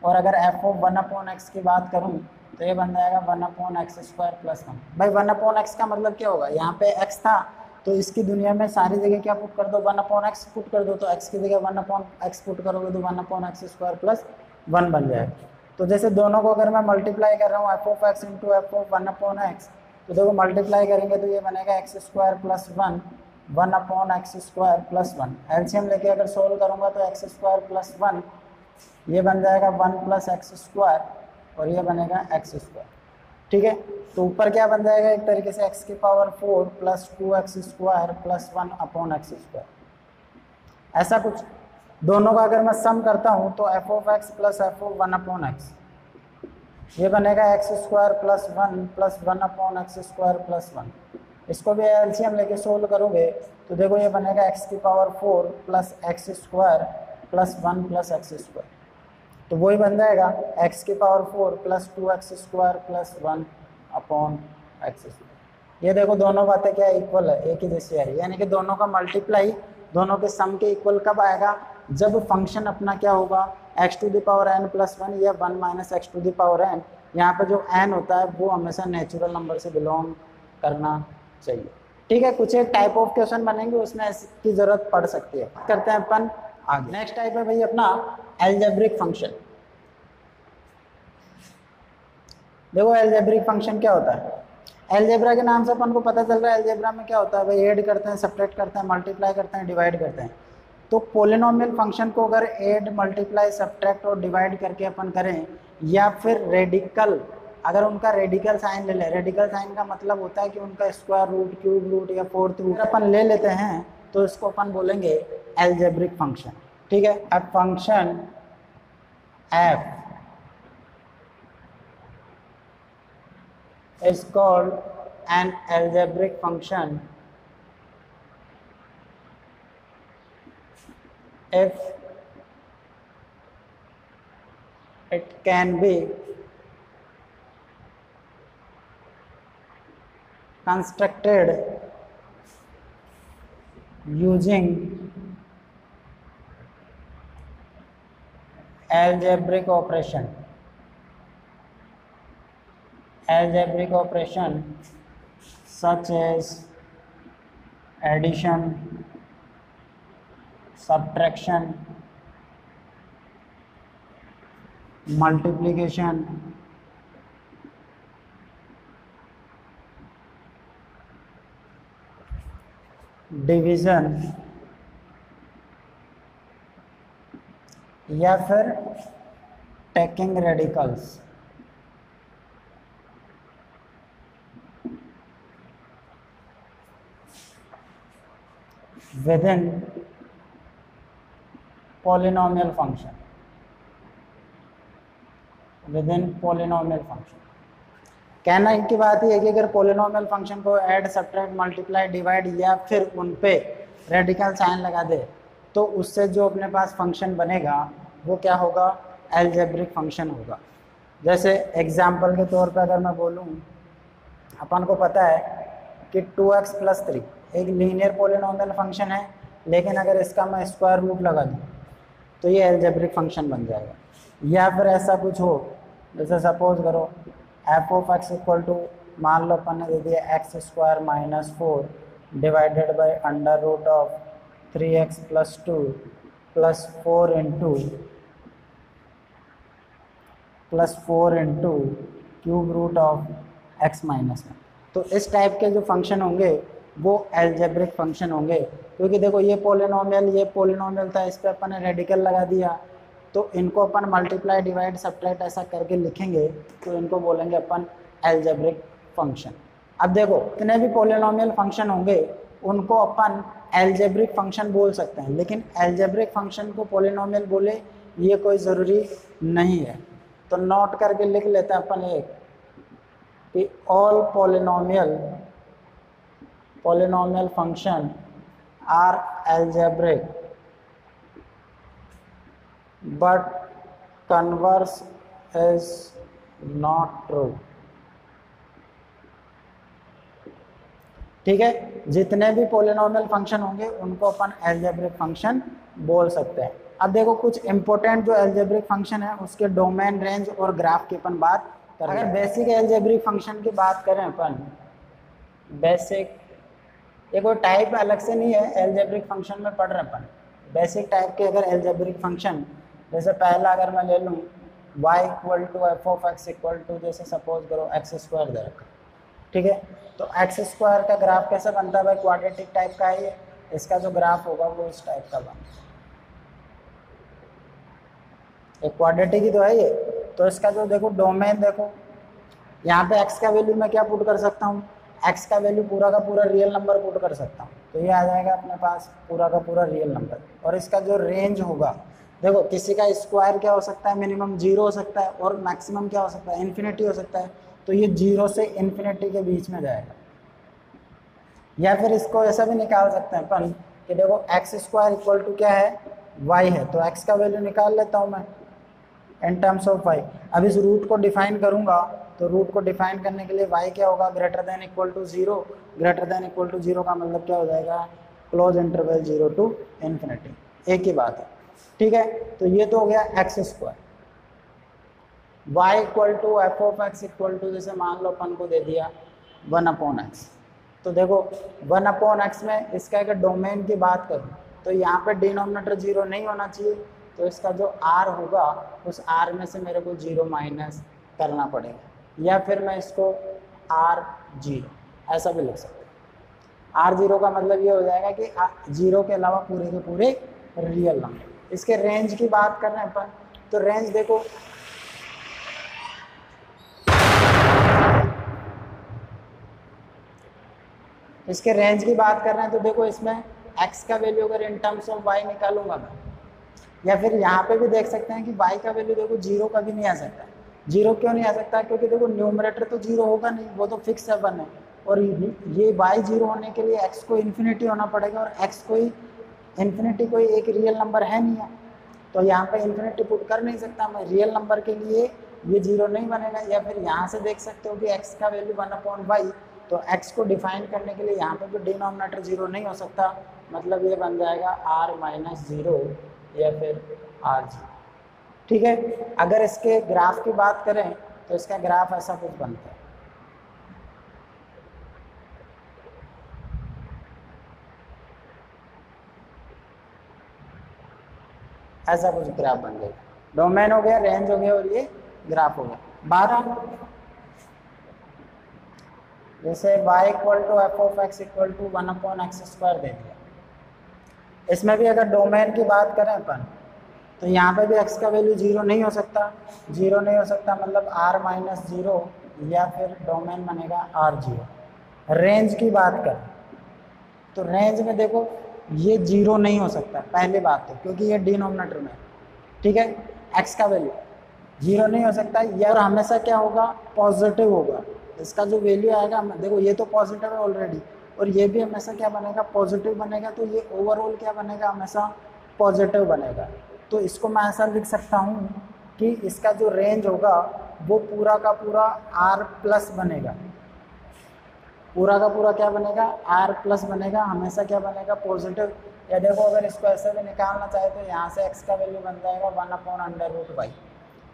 और अगर एफ ऑफ 1/x की बात करूँ तो ये बन जाएगा 1/x² प्लस 1। भाई 1/x का मतलब क्या होगा, यहाँ पे x था तो इसकी दुनिया में सारी जगह क्या पुट कर दो, 1/x पुट कर दो, तो x की जगह 1/x पुट करोगे तो 1/x² प्लस 1 बन जाएगा। तो जैसे दोनों को अगर मैं मल्टीप्लाई कर रहा हूँ F of x into f of 1/x, तो देखो मल्टीप्लाई करेंगे तो ये बनेगा x² plus 1 1/x² plus 1। LCM लेके अगर सोल्व करूँगा तो x² प्लस 1 ये बन जाएगा 1 प्लस x² और ये बनेगा x²। ठीक है, तो ऊपर क्या बन जाएगा एक तरीके से x की power 4 plus 2x² plus 1/x²। ऐसा कुछ दोनों का अगर मैं सम करता हूँ तो F of x plus f of 1/x ये बनेगा x² plus 1 plus 1/x² plus 1। इसको भी एलसीएम लेके सोल्व करोगे तो देखो ये बनेगा x की power 4 plus x² plus 1 plus x²। तो वही बन जाएगा x की power 4 plus 2x² plus 1/x²। ये देखो दोनों बातें क्या इक्वल है, एक ही जैसी आ रही है, यानी कि दोनों का मल्टीप्लाई दोनों के सम के इक्वल कब आएगा, जब फंक्शन अपना क्या होगा x to the power n plus one या 1 minus x to the power n, यहाँ पे जो एन होता है वो हमेशा नेचुरल नंबर से बिलोंग करना चाहिए। ठीक है, कुछ एक टाइप ऑफ क्वेश्चन बनेंगे उसमें इसकी जरूरत पड़ सकती है। करते हैं अपन आगे। नेक्स्ट टाइप है भाई अपना एल्जेब्रिक फंक्शन। देखो एल्जेब्रिक फंक्शन क्या होता है, एल्जेब्रा के नाम से अपन को पता चल रहा है एल्जेब्रा में क्या होता है भाई, ऐड करते हैं, सब्ट्रैक्ट करते हैं, मल्टीप्लाई करते हैं, डिवाइड करते हैं। तो पोलिनोमियल फंक्शन को अगर ऐड, मल्टीप्लाई, सब्ट्रैक्ट और डिवाइड करके अपन करें, या फिर रेडिकल, अगर उनका रेडिकल साइन ले लें, रेडिकल साइन का मतलब होता है कि उनका स्क्वायर रूट, क्यूब रूट या फोर्थ रूट अपन ले लेते हैं, तो इसको अपन बोलेंगे एल्जेब्रिक फंक्शन। ठीक है, अब function F is called an algebraic function if it can be constructed using algebraic operation such as addition, subtraction, multiplication, division या फिर taking radicals। within polynomial function, within polynomial function। कहना इनकी बात ही है कि अगर पोलिनोमियल फंक्शन को add, subtract, multiply, divide या फिर उन पे रेडिकल साइन लगा दे, तो उससे जो अपने पास फंक्शन बनेगा वो क्या होगा, एल्जेब्रिक फंक्शन होगा। जैसे एग्जाम्पल के तौर पे अगर मैं बोलूँ, अपन को पता है कि 2x + 3 एक लीनियर पोलिनोमियल फंक्शन है, लेकिन अगर इसका मैं स्क्वायर रूट लगा दूँ तो ये एल्जेब्रिक फंक्शन बन जाएगा। या फिर ऐसा कुछ हो, जैसे सपोज करो f(x) इक्वल टू, मान लो अपन ने दे दिया x² - 4 divided by √of 3x + 2 + 4 into cube root of x - 1। तो इस टाइप के जो फंक्शन होंगे वो एल्जेब्रिक फंक्शन होंगे, क्योंकि देखो ये पोलिनोमियल था, इस पर अपन ने रेडिकल लगा दिया, तो इनको अपन मल्टीप्लाई, डिवाइड, सब्ट्रैक्ट ऐसा करके लिखेंगे तो इनको बोलेंगे अपन एल्जेब्रिक फंक्शन। अब देखो कितने भी पोलिनोमियल फंक्शन होंगे उनको अपन एल्जेब्रिक फंक्शन बोल सकते हैं, लेकिन एल्जेब्रिक फंक्शन को पोलिनोमियल बोले ये कोई ज़रूरी नहीं है। तो नोट करके लिख लेते हैं अपन एक कि all polynomial function are algebraic but converse is not true। ठीक है, जितने भी पोलिनोमियल फंक्शन होंगे उनको अपन एल्जेब्रिक फंक्शन बोल सकते हैं। अब देखो कुछ इंपॉर्टेंट जो एल्जेब्रिक फंक्शन है उसके डोमेन, रेंज और ग्राफ की अपन बात करें। अगर बेसिक एल्जेब्रिक फंक्शन की बात करें अपन, बेसिक ये कोई टाइप अलग से नहीं है, एल्जेब्रिक फंक्शन में पढ़ रहे अपन। बेसिक टाइप के अगर एल्जेब्रिक फंक्शन, जैसे पहला अगर मैं ले लूँ y = f(x) इक्वल टू, जैसे सपोज करो x² दे रखा, ठीक है, तो x² का ग्राफ कैसे बनता है भाई, क्वाड्रेटिक टाइप का है ये, इसका जो ग्राफ होगा वो इस टाइप का बनता है, एक क्वाड्रेटिक ही तो है ये। तो इसका जो देखो डोमेन, देखो यहाँ पे x का वैल्यू मैं क्या पुट कर सकता हूँ, x का वैल्यू पूरा का पूरा रियल नंबर पुट कर सकता हूँ, तो ये आ जाएगा अपने पास पूरा का पूरा रियल नंबर। और इसका जो रेंज होगा, देखो किसी का स्क्वायर क्या हो सकता है, मिनिमम 0 हो सकता है और मैक्सिमम क्या हो सकता है, इन्फिनिटी हो सकता है, तो ये 0 से इन्फिनिटी के बीच में जाएगा। या फिर इसको ऐसा भी निकाल सकते हैं अपन कि देखो x² इक्वल टू क्या है, y है, तो x का वैल्यू निकाल लेता हूँ मैं इन टर्म्स ऑफ y। अब इस रूट को डिफाइन करूँगा, तो रूट को डिफाइन करने के लिए y क्या होगा, greater than equal to 0, greater than equal to 0 का मतलब क्या हो जाएगा, क्लोज इंटरवल 0 to ∞। एक ही बात है। ठीक है, तो ये तो हो गया x square. Y equal to F of x equal to, जैसे मान लो अपन को दे दिया 1/x, तो देखो 1/x में इसका अगर डोमेन की बात करूँ तो यहाँ पे डिनोमिनेटर 0 नहीं होना चाहिए, तो इसका जो r होगा उस r में से मेरे को 0 माइनस करना पड़ेगा, या फिर मैं इसको r0 ऐसा भी लिख सकता हूँ। r0 का मतलब ये हो जाएगा कि 0 के अलावा पूरे के पूरे रियल नंबर। इसके रेंज की बात कर रहे हैं अपन, तो रेंज देखो इसके रेंज की बात कर रहे हैं, तो देखो इसमें x का वैल्यू अगर इन टर्म्स ऑफ y निकालूंगा मैं, या फिर यहाँ पे भी देख सकते हैं कि y का वैल्यू देखो 0 कभी नहीं आ सकता। 0 क्यों नहीं आ सकता? क्योंकि देखो न्यूमरेटर तो 0 होगा नहीं, वो तो फिक्स है 1 है, और ये y 0 होने के लिए x को इन्फिनिटी होना पड़ेगा, और x कोई इन्फिनिटी कोई एक रियल नंबर है नहीं है, तो यहाँ पे इन्फिनिटी पुट कर नहीं सकता मैं। रियल नंबर के लिए ये 0 नहीं बनेगा। या फिर यहाँ से देख सकते हो कि x का वैल्यू 1/y, तो x को डिफाइन करने के लिए यहाँ पे भी डिनोमिनेटर 0 नहीं हो सकता, मतलब ये बन जाएगा r-0 या फिर r0। ठीक है, अगर इसके ग्राफ की बात करें तो इसका ग्राफ ऐसा कुछ बनता है। ऐसा कुछ ग्राफ बन गया, डोमेन हो गया, रेंज हो गया, और ये ग्राफ हो गया। 12 जैसे y equal to F of x equal to 1/x² दे दिया। इसमें भी अगर डोमेन की बात करें अपन, तो यहाँ पे भी x का वैल्यू 0 नहीं हो सकता। 0 नहीं हो सकता मतलब r-0, या फिर डोमेन बनेगा r0। रेंज की बात करें तो रेंज में देखो ये 0 नहीं हो सकता, पहली बात तो, क्योंकि ये डिनोमिनेटर में, ठीक है, x का वैल्यू 0 नहीं हो सकता। या हमेशा क्या होगा? पॉजिटिव होगा। इसका जो वैल्यू आएगा, देखो ये तो पॉजिटिव है ऑलरेडी, और ये भी हमेशा क्या बनेगा? पॉजिटिव बनेगा, तो ये ओवरऑल क्या बनेगा? हमेशा पॉजिटिव बनेगा। तो इसको मैं ऐसा लिख सकता हूँ कि इसका जो रेंज होगा वो पूरा का पूरा r+ बनेगा। पूरा का पूरा क्या बनेगा? r+ बनेगा, हमेशा क्या बनेगा? पॉजिटिव। या देखो अगर इसको ऐसे भी निकालना चाहे तो यहाँ से x का वैल्यू बन जाएगा 1/√y,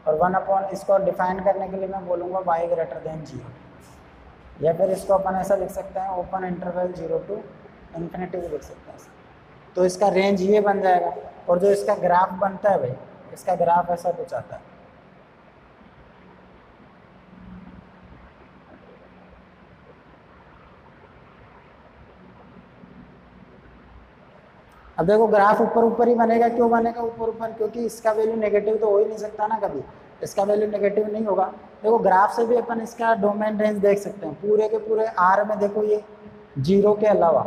और इसको डिफाइन करने के लिए मैं बोलूँगा y > 0, या फिर इसको अपन ऐसा लिख सकते हैं ओपन इंटरवल 0 to ∞ भी लिख सकते हैं। तो इसका रेंज ये बन जाएगा, और जो इसका ग्राफ बनता है भाई, इसका ग्राफ ऐसा कुछ आता है। अब देखो ग्राफ ऊपर ऊपर ही बनेगा। क्यों बनेगा ऊपर ऊपर? क्योंकि इसका वैल्यू नेगेटिव तो हो ही नहीं सकता ना, कभी इसका वैल्यू नेगेटिव नहीं होगा। देखो ग्राफ से भी अपन इसका डोमेन रेंज देख सकते हैं। पूरे के पूरे r में देखो ये 0 के अलावा,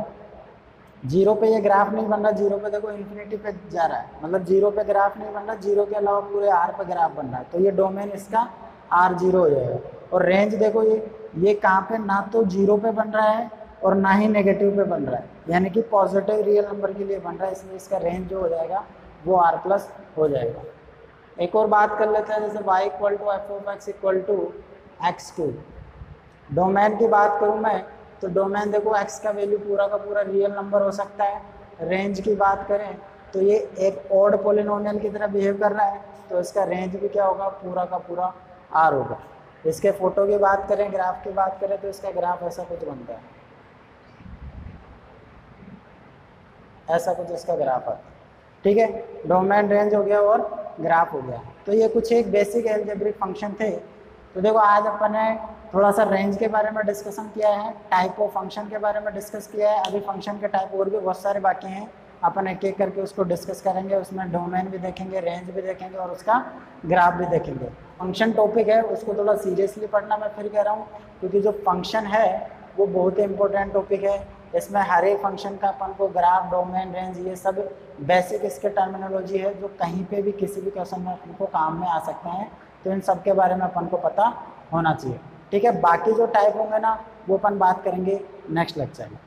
0 पे ये ग्राफ नहीं बन रहा, 0 पे देखो इन्फिनिटी पे जा रहा है, मतलब 0 पे ग्राफ नहीं बन रहा, 0 के अलावा पूरे r पे ग्राफ बन रहा है, तो ये डोमेन इसका r0 हो जाएगा। और रेंज देखो ये कहाँ पे? ना तो 0 पे बन रहा है और ना ही नेगेटिव पे बन रहा है, यानी कि पॉजिटिव रियल नंबर के लिए बन रहा है, इसलिए इसका रेंज जो हो जाएगा वो r+ हो जाएगा। एक और बात कर लेते हैं, जैसे y equal to F of x equal to x³। Domain की बात करूँ मैं, तो डोमेन देखो x का वैल्यू पूरा का पूरा रियल नंबर हो सकता है। रेंज की बात करें तो ये एक ऑड पॉलिनोमियल की तरह बिहेव कर रहा है, तो इसका रेंज भी क्या होगा? पूरा का पूरा r होगा। इसके फोटो की बात करें, ग्राफ की बात करें, तो इसका ग्राफ ऐसा कुछ बनता है, ऐसा कुछ इसका ग्राफ आता है। ठीक है, डोमेन रेंज हो गया और ग्राफ हो गया। तो ये कुछ एक बेसिक अलजेब्रिक फंक्शन थे। तो देखो आज अपन ने थोड़ा सा रेंज के बारे में डिस्कशन किया है, टाइप ऑफ फंक्शन के बारे में डिस्कस किया है। अभी फंक्शन के टाइप और भी बहुत सारे बाकी हैं, अपन एक एक करके उसको डिस्कस करेंगे। उसमें डोमेन भी देखेंगे, रेंज भी देखेंगे और उसका ग्राफ भी देखेंगे। फंक्शन टॉपिक है, उसको थोड़ा सीरियसली पढ़ना मैं फिर कह रहा हूँ, क्योंकि जो फंक्शन है वो बहुत ही इंपॉर्टेंट टॉपिक है। इसमें हर एक फंक्शन का अपन को ग्राफ, डोमेन, रेंज, ये सब बेसिक इसके टर्मिनोलॉजी है जो कहीं पे भी किसी भी क्वेश्चन में अपन को काम में आ सकते हैं। तो इन सब के बारे में अपन को पता होना चाहिए। ठीक है, बाकी जो टाइप होंगे ना वो अपन बात करेंगे नेक्स्ट लेक्चर में।